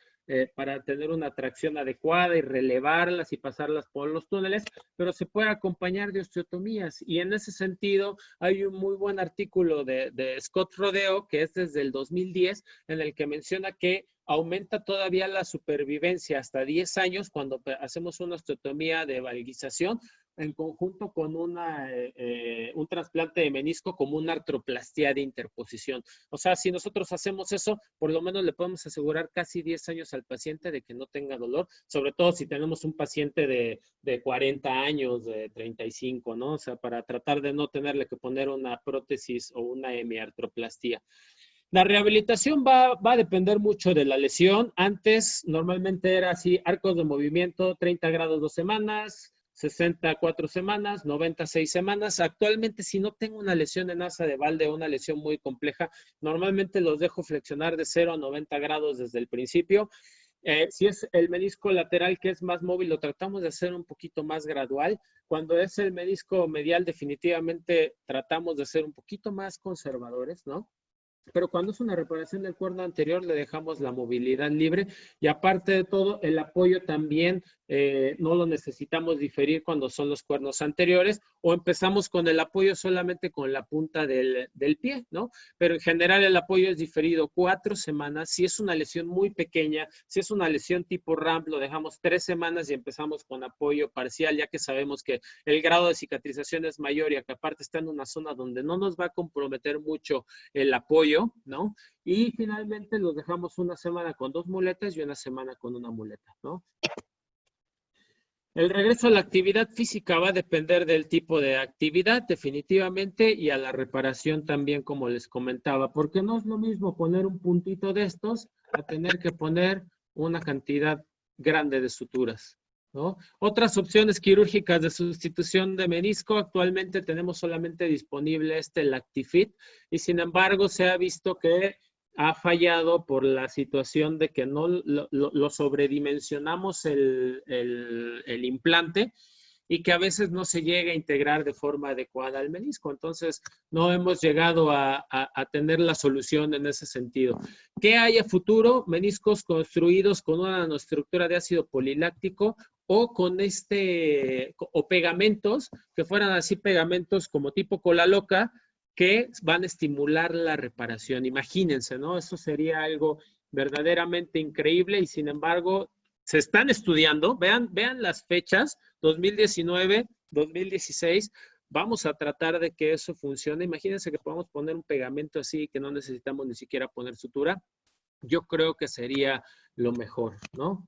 para tener una tracción adecuada y relevarlas y pasarlas por los túneles, pero se puede acompañar de osteotomías. Y en ese sentido hay un muy buen artículo de Scott Rodeo, que es desde el 2010, en el que menciona que aumenta todavía la supervivencia hasta 10 años cuando hacemos una osteotomía de valguización en conjunto con un trasplante de menisco como una artroplastía de interposición. O sea, si nosotros hacemos eso, por lo menos le podemos asegurar casi 10 años al paciente de que no tenga dolor, sobre todo si tenemos un paciente de 40 años, de 35, ¿no? O sea, para tratar de no tenerle que poner una prótesis o una hemiartroplastía. La rehabilitación va a depender mucho de la lesión. Antes normalmente era así, arcos de movimiento, 30 grados 2 semanas, 60 4 semanas, 90 6 semanas. Actualmente, si no tengo una lesión en asa de Valde o una lesión muy compleja, normalmente los dejo flexionar de 0 a 90 grados desde el principio. Si es el menisco lateral que es más móvil, lo tratamos de hacer un poquito más gradual. Cuando es el menisco medial, definitivamente tratamos de ser un poquito más conservadores, ¿no? Pero cuando es una reparación del cuerno anterior, le dejamos la movilidad libre, y aparte de todo, el apoyo también no lo necesitamos diferir cuando son los cuernos anteriores, o empezamos con el apoyo solamente con la punta del pie, ¿no? Pero en general el apoyo es diferido 4 semanas. Si es una lesión muy pequeña, si es una lesión tipo ramp, lo dejamos 3 semanas y empezamos con apoyo parcial, ya que sabemos que el grado de cicatrización es mayor y que aparte está en una zona donde no nos va a comprometer mucho el apoyo apoyo, ¿no? Y finalmente los dejamos una semana con 2 muletas y una semana con una muleta, ¿no? El regreso a la actividad física va a depender del tipo de actividad, definitivamente, y a la reparación también, como les comentaba, porque no es lo mismo poner un puntito de estos a tener que poner una cantidad grande de suturas, ¿no? Otras opciones quirúrgicas de sustitución de menisco, actualmente tenemos solamente disponible el Actifit, y sin embargo se ha visto que ha fallado por la situación de que no lo sobredimensionamos el implante y que a veces no se llega a integrar de forma adecuada al menisco. Entonces, no hemos llegado a tener la solución en ese sentido. ¿Qué hay a futuro? Meniscos construidos con una nanoestructura de ácido poliláctico o con o pegamentos, que fueran así pegamentos como tipo cola loca, que van a estimular la reparación. Imagínense, ¿no? Eso sería algo verdaderamente increíble y sin embargo se están estudiando. Vean las fechas, 2019, 2016. Vamos a tratar de que eso funcione. Imagínense que podamos poner un pegamento así que no necesitamos ni siquiera poner sutura. Yo creo que sería lo mejor, ¿no?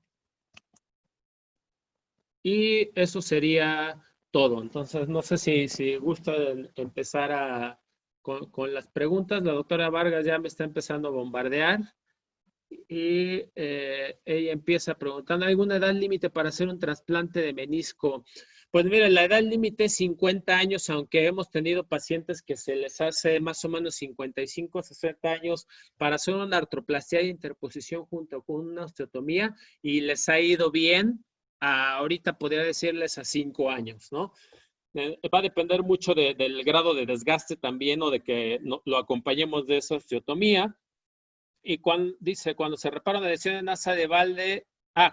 Y eso sería todo. Entonces, no sé si gusta empezar con las preguntas. La doctora Vargas ya me está empezando a bombardear y ella empieza preguntando, ¿alguna edad límite para hacer un trasplante de menisco? Pues mire, la edad límite es 50 años, aunque hemos tenido pacientes que se les hace más o menos 55, 60 años para hacer una artroplastia de interposición junto con una osteotomía y les ha ido bien. Ahorita podría decirles a 5 años, ¿no? Va a depender mucho del grado de desgaste también o de que lo acompañemos de esa osteotomía. Y dice, cuando se repara una lesión en asa de Valde,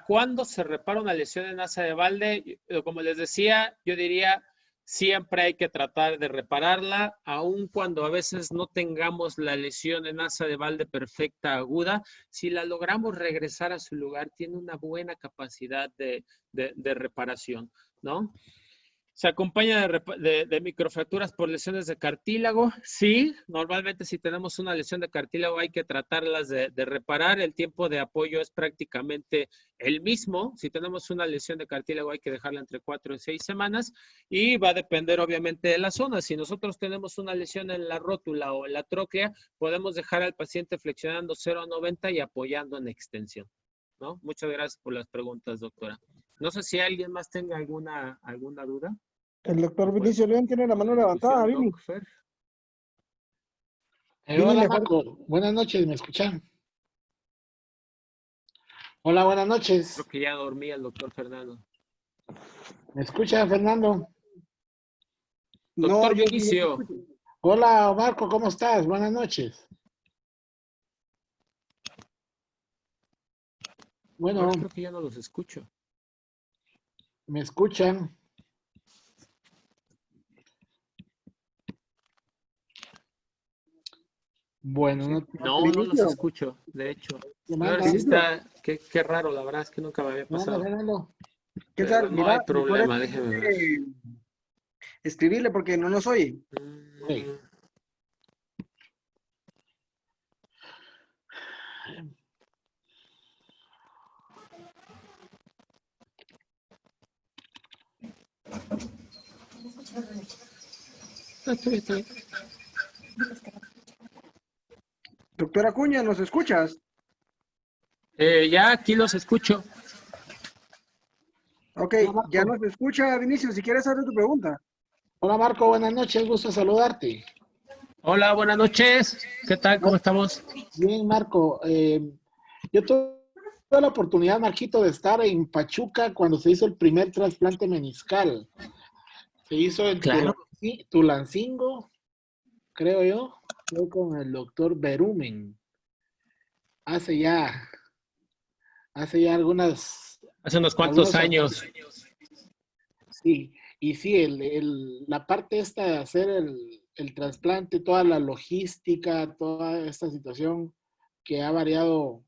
¿cuándo se repara una lesión en asa de Valde? Como les decía, yo diría, siempre hay que tratar de repararla, aun cuando a veces no tengamos la lesión en asa de Valde perfecta, aguda. Si la logramos regresar a su lugar, tiene una buena capacidad de reparación, ¿no? ¿Se acompaña de microfracturas por lesiones de cartílago? Sí, normalmente si tenemos una lesión de cartílago hay que tratarlas de reparar. El tiempo de apoyo es prácticamente el mismo. Si tenemos una lesión de cartílago hay que dejarla entre 4 y 6 semanas y va a depender obviamente de la zona. Si nosotros tenemos una lesión en la rótula o en la tróclea, podemos dejar al paciente flexionando 0 a 90 y apoyando en extensión, ¿no? Muchas gracias por las preguntas, doctora. No sé si alguien más tenga alguna duda. El doctor Vinicio León tiene la mano levantada, Vini. Hola, Marco. Buenas noches, ¿me escuchan? Hola, buenas noches. Creo que ya dormía el doctor Fernando. ¿Me escucha, Fernando? Doctor Vinicio. Hola, Marco, ¿cómo estás? Buenas noches. Bueno, creo que ya no los escucho. ¿Me escuchan? Bueno, no los escucho, de hecho. Qué raro, la verdad es que nunca me había pasado. ¿Qué tal? No Mira, hay problema, déjeme ver. Escribirle porque no nos oye. Sí. Doctora Acuña, ¿nos escuchas? Ya aquí los escucho. Ok, ya nos escucha, Vinicio, si quieres hacer tu pregunta. Hola, Marco, buenas noches, gusto saludarte. Hola, buenas noches. ¿Qué tal? ¿Cómo estamos? Bien, Marco. Yo tuve la oportunidad, Marquito, de estar en Pachuca cuando se hizo el primer trasplante meniscal. Se hizo en Tulancingo, creo yo. Fue con el doctor Berumen. Hace ya Hace unos cuantos años. Sí, y sí, la parte esta de hacer el trasplante, toda la logística, toda esta situación que ha variado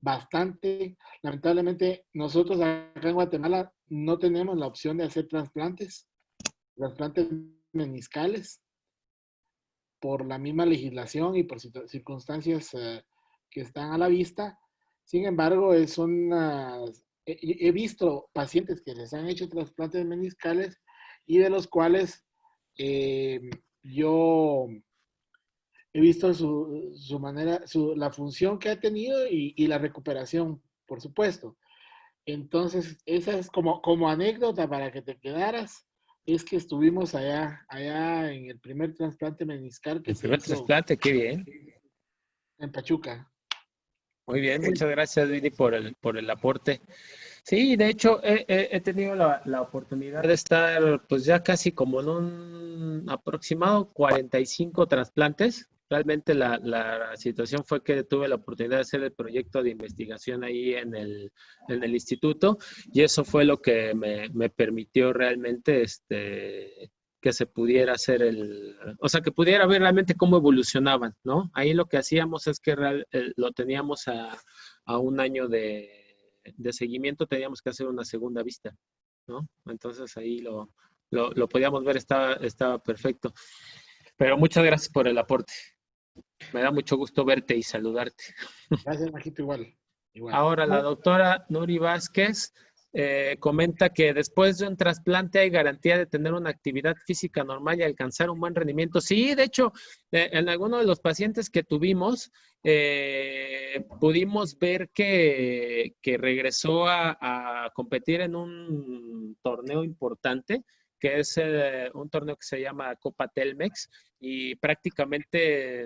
bastante. Lamentablemente, nosotros acá en Guatemala no tenemos la opción de hacer trasplantes meniscales. por la misma legislación y por circunstancias que están a la vista. Sin embargo, he visto pacientes que les han hecho trasplantes meniscales y de los cuales yo he visto su manera, la función que ha tenido y la recuperación, por supuesto. Entonces, esa es como anécdota para que te quedaras, es que estuvimos allá en el primer trasplante meniscal que El se primer hizo trasplante, qué bien. en Pachuca. Muy bien, muchas gracias, Vini, por el aporte. Sí, de hecho, he tenido la oportunidad de estar, pues ya casi como en un aproximado 45 trasplantes. Realmente la situación fue que tuve la oportunidad de hacer el proyecto de investigación ahí en el instituto y eso fue lo que me permitió realmente que se pudiera hacer o sea, que pudiera ver realmente cómo evolucionaban, ¿no? Ahí lo que hacíamos es que lo teníamos a un año de seguimiento, teníamos que hacer una segunda vista, ¿no? Entonces ahí lo podíamos ver, estaba perfecto. Pero muchas gracias por el aporte. Me da mucho gusto verte y saludarte. Gracias, Majito, igual. Ahora, la doctora Nuri Vázquez comenta que después de un trasplante hay garantía de tener una actividad física normal y alcanzar un buen rendimiento. Sí, de hecho, en alguno de los pacientes que tuvimos, pudimos ver que regresó a competir en un torneo importante, que es un torneo que se llama Copa Telmex, y prácticamente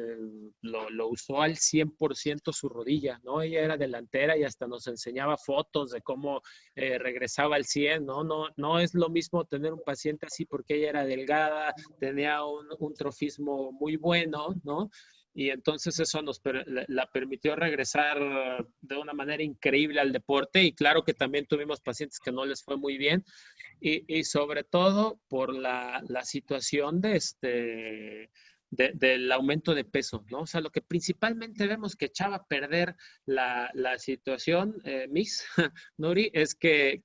lo usó al 100% su rodilla, ¿no? Ella era delantera y hasta nos enseñaba fotos de cómo regresaba al 100, ¿no? No es lo mismo tener un paciente así porque ella era delgada, tenía un trofismo muy bueno, ¿no? Y entonces eso la permitió regresar de una manera increíble al deporte y claro que también tuvimos pacientes que no les fue muy bien y sobre todo por la situación del aumento de peso, ¿no? O sea, lo que principalmente vemos que echaba a perder la situación, Miss Nuri, es que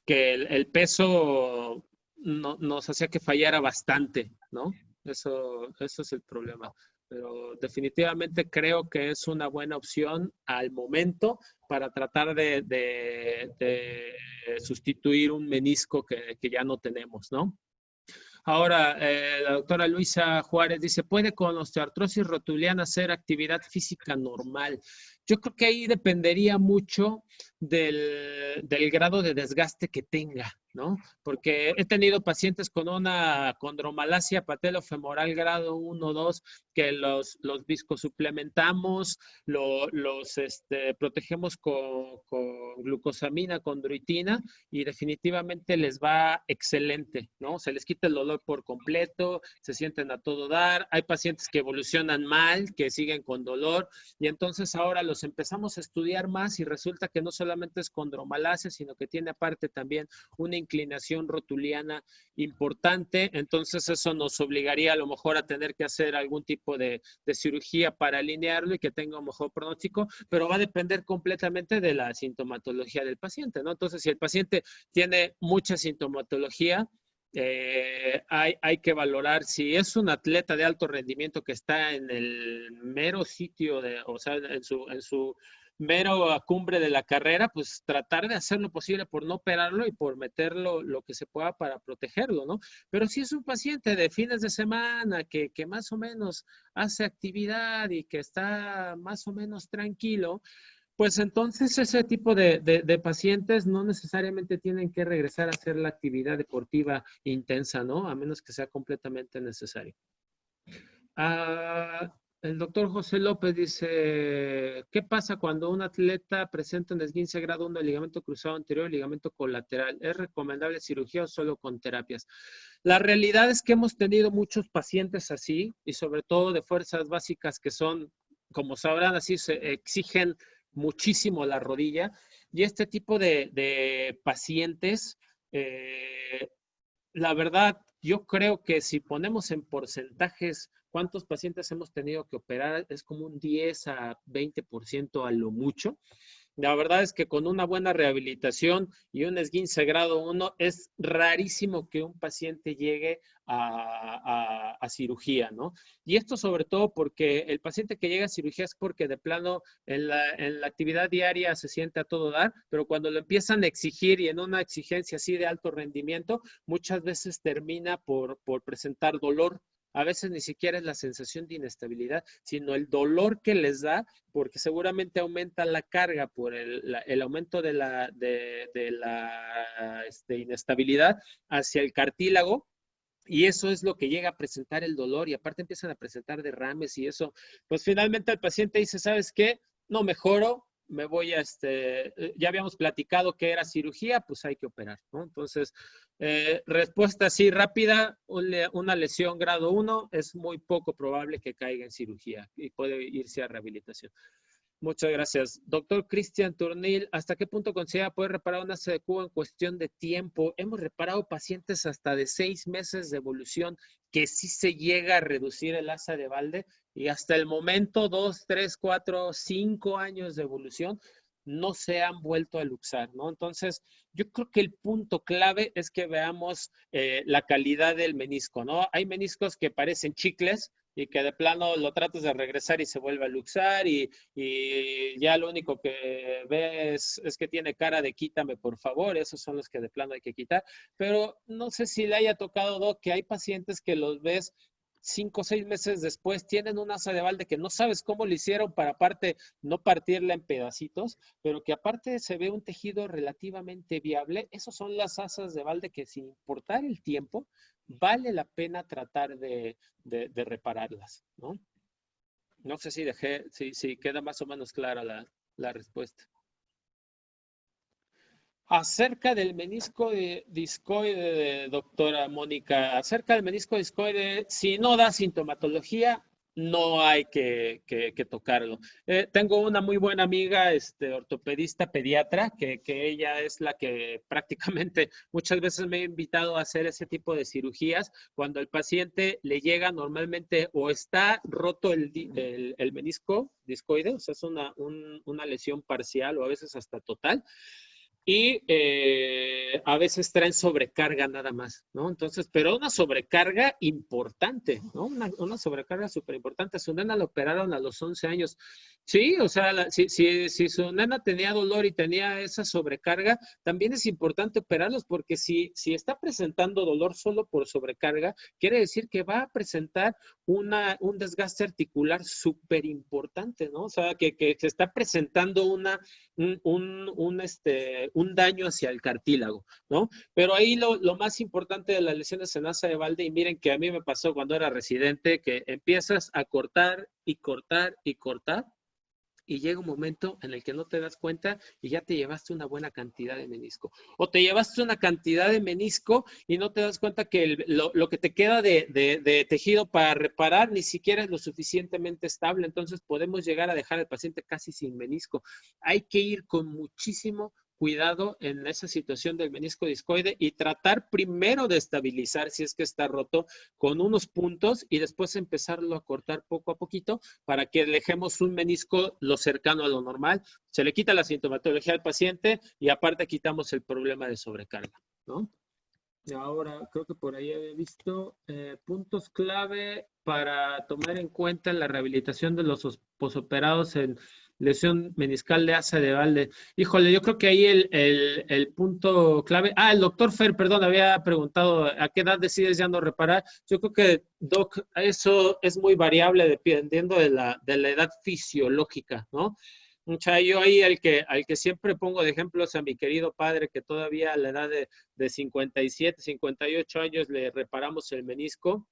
el peso nos hacía que fallara bastante, ¿no? Eso es el problema. Pero definitivamente creo que es una buena opción al momento para tratar de sustituir un menisco que ya no tenemos, ¿no? Ahora, la doctora Luisa Juárez dice, ¿puede con osteoartrosis rotuliana hacer actividad física normal? Yo creo que ahí dependería mucho del grado de desgaste que tenga, ¿no? Porque he tenido pacientes con una condromalacia patelofemoral grado 1 o 2 que los viscosuplementamos, los protegemos con glucosamina, con druitina y definitivamente les va excelente, ¿no? Se les quita el dolor por completo, se sienten a todo dar. Hay pacientes que evolucionan mal, que siguen con dolor y entonces ahora los empezamos a estudiar más y resulta que no solamente es condromalacia, sino que tiene aparte también una inclinación rotuliana importante. Entonces eso nos obligaría a lo mejor a tener que hacer algún tipo de cirugía para alinearlo y que tenga un mejor pronóstico, pero va a depender completamente de la sintomatología del paciente, ¿no? Entonces, si el paciente tiene mucha sintomatología, hay que valorar si es un atleta de alto rendimiento que está en el mero sitio, o sea, en su mero cumbre de la carrera, pues tratar de hacer lo posible por no operarlo y por meterlo lo que se pueda para protegerlo, ¿no? Pero si es un paciente de fines de semana que más o menos hace actividad y que está más o menos tranquilo, pues entonces ese tipo de pacientes no necesariamente tienen que regresar a hacer la actividad deportiva intensa, ¿no? A menos que sea completamente necesario. El doctor José López dice, ¿qué pasa cuando un atleta presenta un esguince grado 1 del ligamento cruzado anterior y ligamento colateral? ¿Es recomendable cirugía o solo con terapias? La realidad es que hemos tenido muchos pacientes así y sobre todo de fuerzas básicas que son, como sabrán, así se exigen muchísimo la rodilla y este tipo de pacientes, la verdad, yo creo que si ponemos en porcentajes cuántos pacientes hemos tenido que operar, es como un 10 a 20% a lo mucho. La verdad es que con una buena rehabilitación y un esguince grado 1 es rarísimo que un paciente llegue a cirugía, ¿no? Y esto sobre todo porque el paciente que llega a cirugía es porque de plano en la actividad diaria se siente a todo dar, pero cuando lo empiezan a exigir y en una exigencia así de alto rendimiento, muchas veces termina por presentar dolor. A veces ni siquiera es la sensación de inestabilidad, sino el dolor que les da, porque seguramente aumenta la carga por el aumento de la inestabilidad hacia el cartílago. Y eso es lo que llega a presentar el dolor y aparte empiezan a presentar derrames y eso. Pues finalmente el paciente dice, ¿sabes qué? No mejoro, me voy a, ya habíamos platicado que era cirugía, pues hay que operar, ¿no? Entonces, respuesta así rápida, una lesión grado 1 es muy poco probable que caiga en cirugía y puede irse a rehabilitación. Muchas gracias. Doctor Cristian Turnil, ¿hasta qué punto considera poder reparar una asa de cubo en cuestión de tiempo? Hemos reparado pacientes hasta de 6 meses de evolución que sí se llega a reducir el asa de Valde y hasta el momento 2, 3, 4, 5 años de evolución no se han vuelto a luxar, ¿no? Entonces, yo creo que el punto clave es que veamos la calidad del menisco, ¿no? Hay meniscos que parecen chicles, y que de plano lo tratas de regresar y se vuelve a luxar y ya lo único que ves es que tiene cara de quítame por favor, esos son los que de plano hay que quitar, pero no sé si le haya tocado, Doc, que hay pacientes que los ves 5 o 6 meses después, tienen un asa de balde que no sabes cómo lo hicieron para aparte no partirla en pedacitos, pero que aparte se ve un tejido relativamente viable. Esos son las asas de balde que sin importar el tiempo, vale la pena tratar de repararlas, ¿no? No sé si queda más o menos clara la respuesta. Acerca del menisco discoide, doctora Mónica, acerca del menisco discoide, si no da sintomatología, no hay que tocarlo. Tengo una muy buena amiga, ortopedista pediatra, que ella es la que prácticamente muchas veces me ha invitado a hacer ese tipo de cirugías cuando el paciente le llega normalmente o está roto el menisco discoide, o sea, es una lesión parcial o a veces hasta total y a veces traen sobrecarga nada más, ¿no? Entonces, pero una sobrecarga importante, ¿no? Una sobrecarga súper importante. Su nena la operaron a los 11 años. Sí, o sea, si su nena tenía dolor y tenía esa sobrecarga, también es importante operarlos porque si está presentando dolor solo por sobrecarga, quiere decir que va a presentar un desgaste articular súper importante, ¿no? O sea, que se está presentando un daño hacia el cartílago, ¿no? Pero ahí lo más importante de las lesiones en asa de balde, y miren que a mí me pasó cuando era residente, que empiezas a cortar y cortar y cortar, y llega un momento en el que no te das cuenta y ya te llevaste una buena cantidad de menisco. O te llevaste una cantidad de menisco y no te das cuenta que lo que te queda de tejido para reparar ni siquiera es lo suficientemente estable. Entonces podemos llegar a dejar al paciente casi sin menisco. Hay que ir con muchísimo cuidado en esa situación del menisco discoide y tratar primero de estabilizar si es que está roto con unos puntos y después empezarlo a cortar poco a poquito para que dejemos un menisco lo cercano a lo normal. Se le quita la sintomatología al paciente y aparte quitamos el problema de sobrecarga, ¿no? Y ahora, creo que por ahí había visto puntos clave para tomar en cuenta en la rehabilitación de los posoperados en lesión meniscal de asa de balde. Híjole, yo creo que ahí el punto clave. El doctor Fer, perdón, había preguntado a qué edad decides ya no reparar. Yo creo que, Doc, eso es muy variable dependiendo de la edad fisiológica, ¿no? O sea, yo ahí al que siempre pongo de ejemplos a mi querido padre, que todavía a la edad de 57, 58 años le reparamos el menisco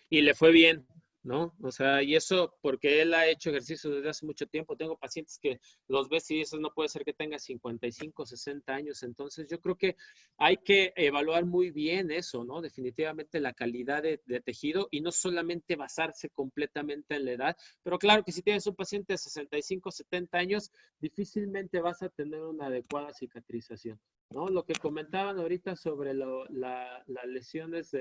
y le fue bien, ¿no? O sea, y eso porque él ha hecho ejercicio desde hace mucho tiempo. Tengo pacientes que los ves y dices, no puede ser que tenga 55, 60 años. Entonces, yo creo que hay que evaluar muy bien eso, ¿no? Definitivamente la calidad de tejido y no solamente basarse completamente en la edad. Pero claro que si tienes un paciente de 65, 70 años, difícilmente vas a tener una adecuada cicatrización, ¿no? Lo que comentaban ahorita sobre las lesiones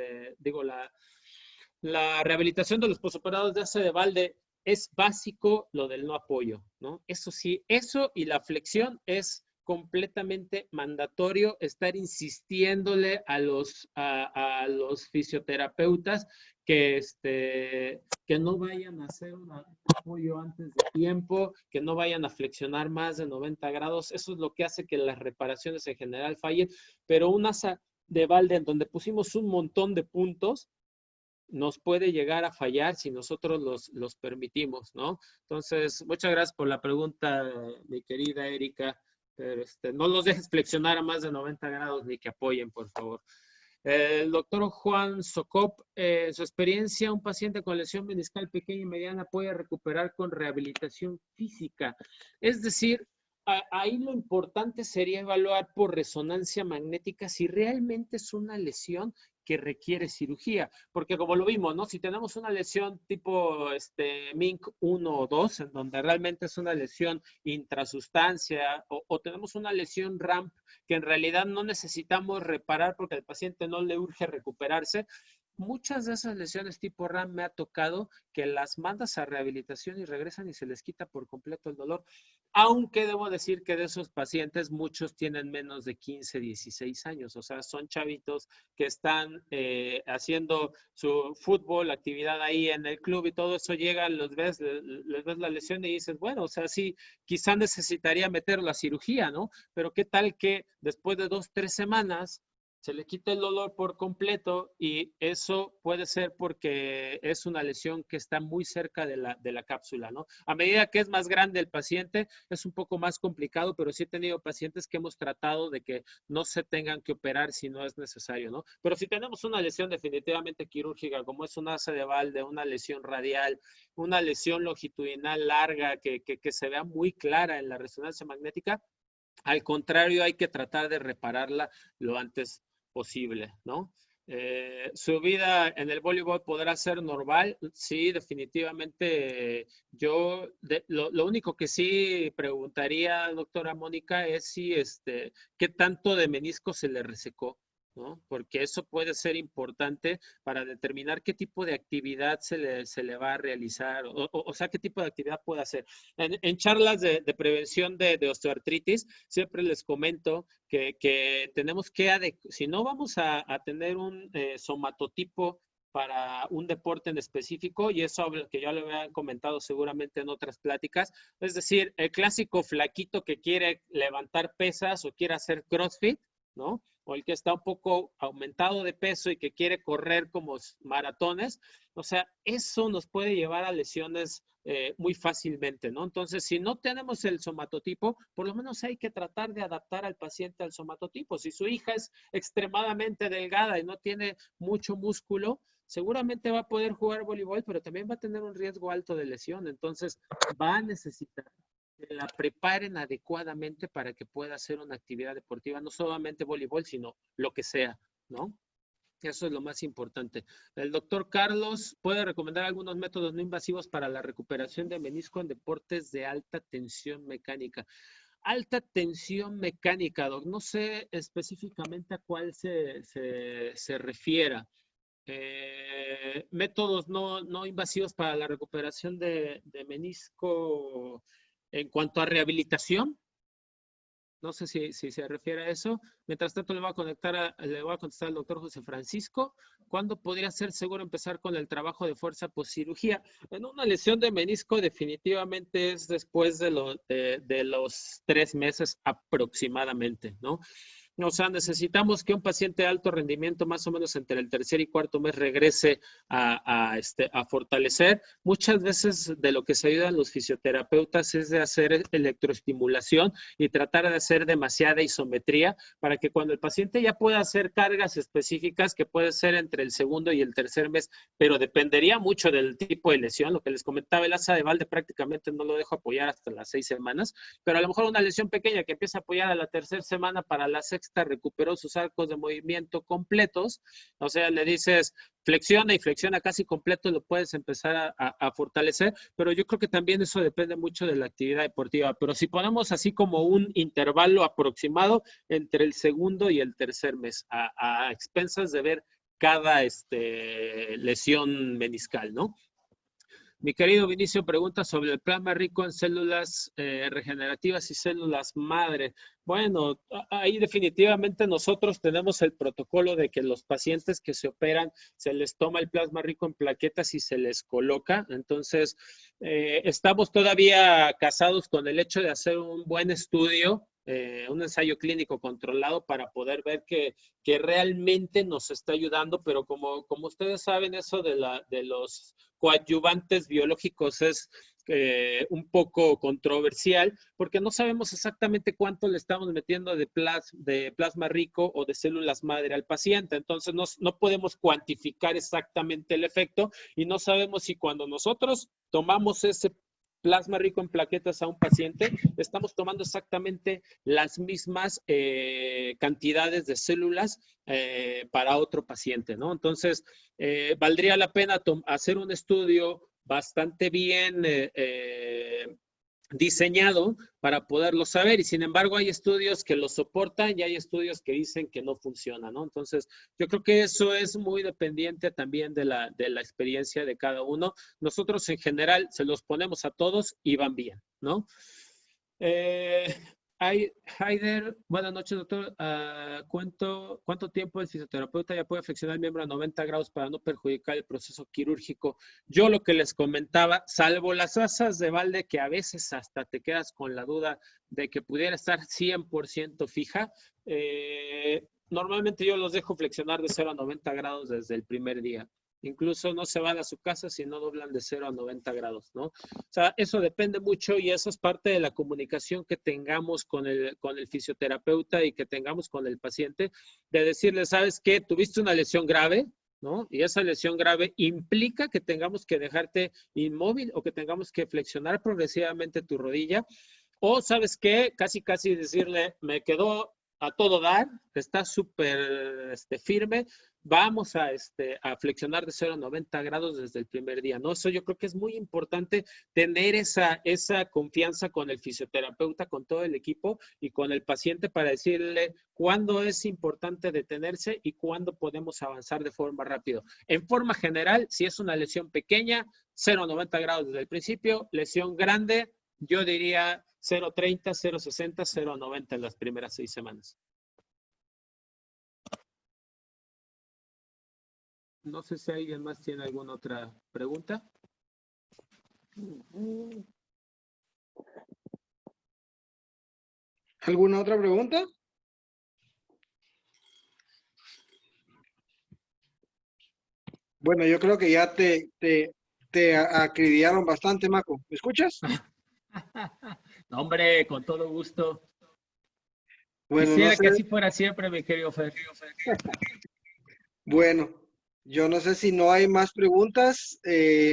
la rehabilitación de los posoperados de asa de balde, es básico lo del no apoyo, ¿no? Eso sí, eso y la flexión es completamente mandatorio estar insistiéndole a los fisioterapeutas que no vayan a hacer un apoyo antes de tiempo, que no vayan a flexionar más de 90 grados. Eso es lo que hace que las reparaciones en general fallen, pero un asa de balde en donde pusimos un montón de puntos, nos puede llegar a fallar si nosotros los permitimos, ¿no? Entonces, muchas gracias por la pregunta, mi querida Erika, pero no los dejes flexionar a más de 90 grados ni que apoyen, por favor. El doctor Juan Socop, su experiencia, un paciente con lesión meniscal pequeña y mediana puede recuperar con rehabilitación física. Es decir, ahí lo importante sería evaluar por resonancia magnética si realmente es una lesión que requiere cirugía, porque como lo vimos, ¿no? Si tenemos una lesión tipo MINC 1 o 2, en donde realmente es una lesión intrasustancia, o tenemos una lesión RAMP que en realidad no necesitamos reparar porque al paciente no le urge recuperarse, muchas de esas lesiones tipo RAM me ha tocado que las mandas a rehabilitación y regresan y se les quita por completo el dolor. Aunque debo decir que de esos pacientes muchos tienen menos de 15, 16 años. O sea, son chavitos que están haciendo su fútbol, actividad ahí en el club y todo eso llega, les ves la lesión y dices, bueno, o sea, sí, quizá necesitaría meterlo a cirugía, ¿no? Pero qué tal que después de 2, 3 semanas se le quita el dolor por completo y eso puede ser porque es una lesión que está muy cerca de la cápsula, ¿no? A medida que es más grande el paciente, es un poco más complicado, pero sí he tenido pacientes que hemos tratado de que no se tengan que operar si no es necesario, ¿no? Pero si tenemos una lesión definitivamente quirúrgica, como es un asa de balde, una lesión radial, una lesión longitudinal larga que se vea muy clara en la resonancia magnética, al contrario, hay que tratar de repararla lo antes posible, ¿no? ¿Su vida en el voleibol podrá ser normal? Sí, definitivamente. Lo único que sí preguntaría, doctora Mónica, es si qué tanto de menisco se le resecó, ¿no? Porque eso puede ser importante para determinar qué tipo de actividad se le va a realizar, o sea, qué tipo de actividad puede hacer. En charlas de prevención de osteoartritis, siempre les comento que tenemos que, si no vamos a tener un somatotipo para un deporte en específico, y eso que yo le había comentado seguramente en otras pláticas, es decir, el clásico flaquito que quiere levantar pesas o quiere hacer CrossFit, ¿no? O el que está un poco aumentado de peso y que quiere correr como maratones, o sea, eso nos puede llevar a lesiones muy fácilmente, ¿no? Entonces, si no tenemos el somatotipo, por lo menos hay que tratar de adaptar al paciente al somatotipo. Si su hija es extremadamente delgada y no tiene mucho músculo, seguramente va a poder jugar voleibol, pero también va a tener un riesgo alto de lesión. Entonces, va a necesitar que la preparen adecuadamente para que pueda hacer una actividad deportiva, no solamente voleibol, sino lo que sea, ¿no? Eso es lo más importante. El doctor Carlos puede recomendar algunos métodos no invasivos para la recuperación de menisco en deportes de alta tensión mecánica. Alta tensión mecánica, doc. No sé específicamente a cuál se refiera. Métodos no invasivos para la recuperación de menisco en cuanto a rehabilitación. No sé si se refiere a eso. Mientras tanto, le voy a contestar al doctor José Francisco. ¿Cuándo podría ser seguro empezar con el trabajo de fuerza poscirugía? En una lesión de menisco definitivamente es después de los 3 meses aproximadamente, ¿no? O sea, necesitamos que un paciente de alto rendimiento, más o menos entre el tercer y cuarto mes, regrese a fortalecer. Muchas veces de lo que se ayudan los fisioterapeutas es de hacer electroestimulación y tratar de hacer demasiada isometría para que cuando el paciente ya pueda hacer cargas específicas, que puede ser entre el segundo y el tercer mes, pero dependería mucho del tipo de lesión. Lo que les comentaba, el asa de balde prácticamente no lo dejo apoyar hasta las 6 semanas, pero a lo mejor una lesión pequeña que empieza a apoyar a la tercera semana, para la sexta recuperó sus arcos de movimiento completos. O sea, le dices flexiona y flexiona casi completo, lo puedes empezar a fortalecer, pero yo creo que también eso depende mucho de la actividad deportiva. Pero si ponemos así como un intervalo aproximado entre el segundo y el tercer mes, a expensas de ver cada lesión meniscal, ¿no? Mi querido Vinicio pregunta sobre el plasma rico en células regenerativas y células madre. Bueno, ahí definitivamente nosotros tenemos el protocolo de que los pacientes que se operan se les toma el plasma rico en plaquetas y se les coloca. Entonces, estamos todavía casados con el hecho de hacer un buen estudio, un ensayo clínico controlado para poder ver que realmente nos está ayudando, pero como ustedes saben, eso de los coadyuvantes biológicos es un poco controversial porque no sabemos exactamente cuánto le estamos metiendo de plasma rico o de células madre al paciente. Entonces no podemos cuantificar exactamente el efecto y no sabemos si cuando nosotros tomamos ese plasma rico en plaquetas a un paciente, estamos tomando exactamente las mismas cantidades de células para otro paciente, ¿no? Entonces, valdría la pena hacer un estudio bastante bien diseñado para poderlo saber, y sin embargo hay estudios que lo soportan y hay estudios que dicen que no funciona, ¿no? Entonces, yo creo que eso es muy dependiente también de la experiencia de cada uno. Nosotros en general se los ponemos a todos y van bien, ¿no? Haider, buenas noches, doctor. ¿Cuánto tiempo el fisioterapeuta ya puede flexionar el miembro a 90 grados para no perjudicar el proceso quirúrgico? Yo lo que les comentaba, salvo las asas de balde que a veces hasta te quedas con la duda de que pudiera estar 100% fija, normalmente yo los dejo flexionar de 0 a 90 grados desde el primer día. Incluso no se van a su casa si no doblan de 0 a 90 grados, ¿no? O sea, eso depende mucho y eso es parte de la comunicación que tengamos con el fisioterapeuta y que tengamos con el paciente, de decirle, ¿sabes qué? Tuviste una lesión grave, ¿no? Y esa lesión grave implica que tengamos que dejarte inmóvil o que tengamos que flexionar progresivamente tu rodilla. O, ¿sabes qué? Casi decirle, me quedó a todo dar, está súper firme, vamos a flexionar de 0 a 90 grados desde el primer día, ¿no? Eso yo creo que es muy importante tener esa confianza con el fisioterapeuta, con todo el equipo y con el paciente para decirle cuándo es importante detenerse y cuándo podemos avanzar de forma rápida. En forma general, si es una lesión pequeña, 0 a 90 grados desde el principio, lesión grande, yo diría 0.30, 0.60, 0.90 en las primeras 6 semanas. No sé si alguien más tiene alguna otra pregunta. ¿Alguna otra pregunta? Bueno, yo creo que ya te acribillaron bastante, Maco. ¿Me escuchas? No, hombre, con todo gusto. Bueno, Quisiera no sé. que así fuera siempre, mi querido Fer. Bueno, yo no sé si no hay más preguntas.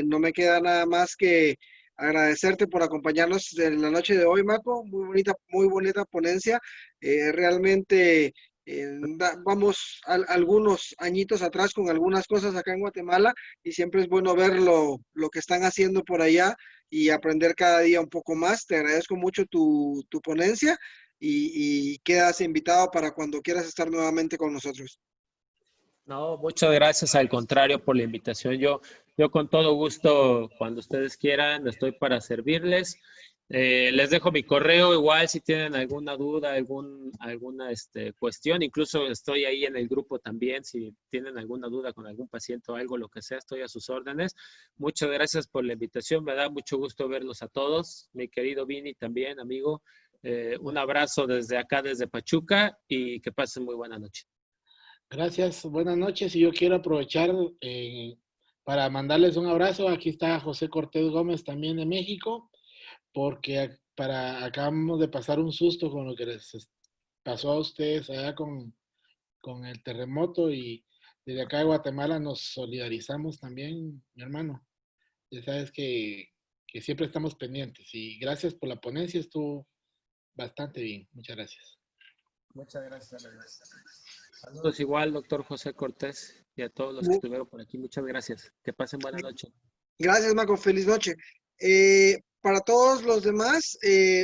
No me queda nada más que agradecerte por acompañarnos en la noche de hoy, Maco. Muy bonita ponencia. Realmente vamos algunos añitos atrás con algunas cosas acá en Guatemala y siempre es bueno ver lo que están haciendo por allá y aprender cada día un poco más. Te agradezco mucho tu ponencia y quedas invitado para cuando quieras estar nuevamente con nosotros. No, muchas gracias, al contrario, por la invitación. Yo con todo gusto, cuando ustedes quieran, estoy para servirles. Les dejo mi correo, igual si tienen alguna duda, alguna cuestión, incluso estoy ahí en el grupo también, si tienen alguna duda con algún paciente o algo, lo que sea, estoy a sus órdenes. Muchas gracias por la invitación, me da mucho gusto verlos a todos. Mi querido Vini también, amigo, un abrazo desde acá, desde Pachuca, y que pasen muy buena noche. Gracias, buenas noches. Y yo quiero aprovechar para mandarles un abrazo. Aquí está José Cortés Gómez también de México, porque acabamos de pasar un susto con lo que les pasó a ustedes allá con el terremoto, y desde acá de Guatemala nos solidarizamos también, mi hermano. Ya sabes que siempre estamos pendientes, y gracias por la ponencia, estuvo bastante bien. Muchas gracias. Muchas gracias. Saludos igual, doctor José Cortés, y a todos los que estuvieron por aquí. Muchas gracias. Que pasen buena noche. Gracias, Marco. Feliz noche. Para todos los demás,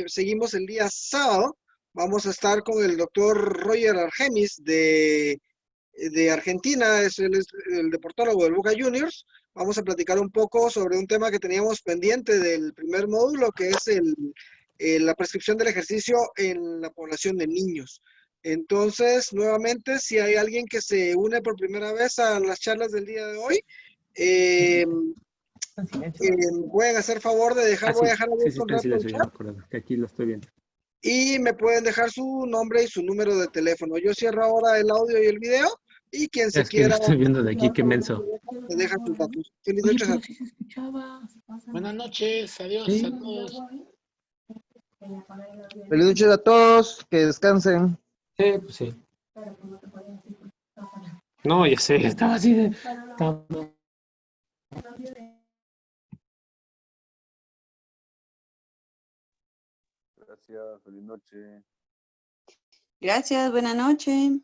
seguimos el día sábado. Vamos a estar con el doctor Roger Argenis de Argentina, es el deportólogo del Boca Juniors. vamos a platicar un poco sobre un tema que teníamos pendiente del primer módulo, que es la prescripción del ejercicio en la población de niños. Entonces, nuevamente, si hay alguien que se une por primera vez a las charlas del día de hoy, pueden hacer favor de dejar, voy a dejar abierto un rato el ya chat me acuerdo, que aquí lo estoy viendo. y me pueden dejar su nombre y su número de teléfono. Yo cierro ahora el audio y el video y quien se Es que lo quiera estoy viendo de aquí, qué menso. me deja sus datos. Feliz Oye, noche a pero todos. sí se escuchaba. Buenas noches, adiós Sí. a todos. Feliz noche a todos, que descansen. Pues sí. No, ya sé, estaba así de... Gracias, feliz noche. Gracias, buenas noches.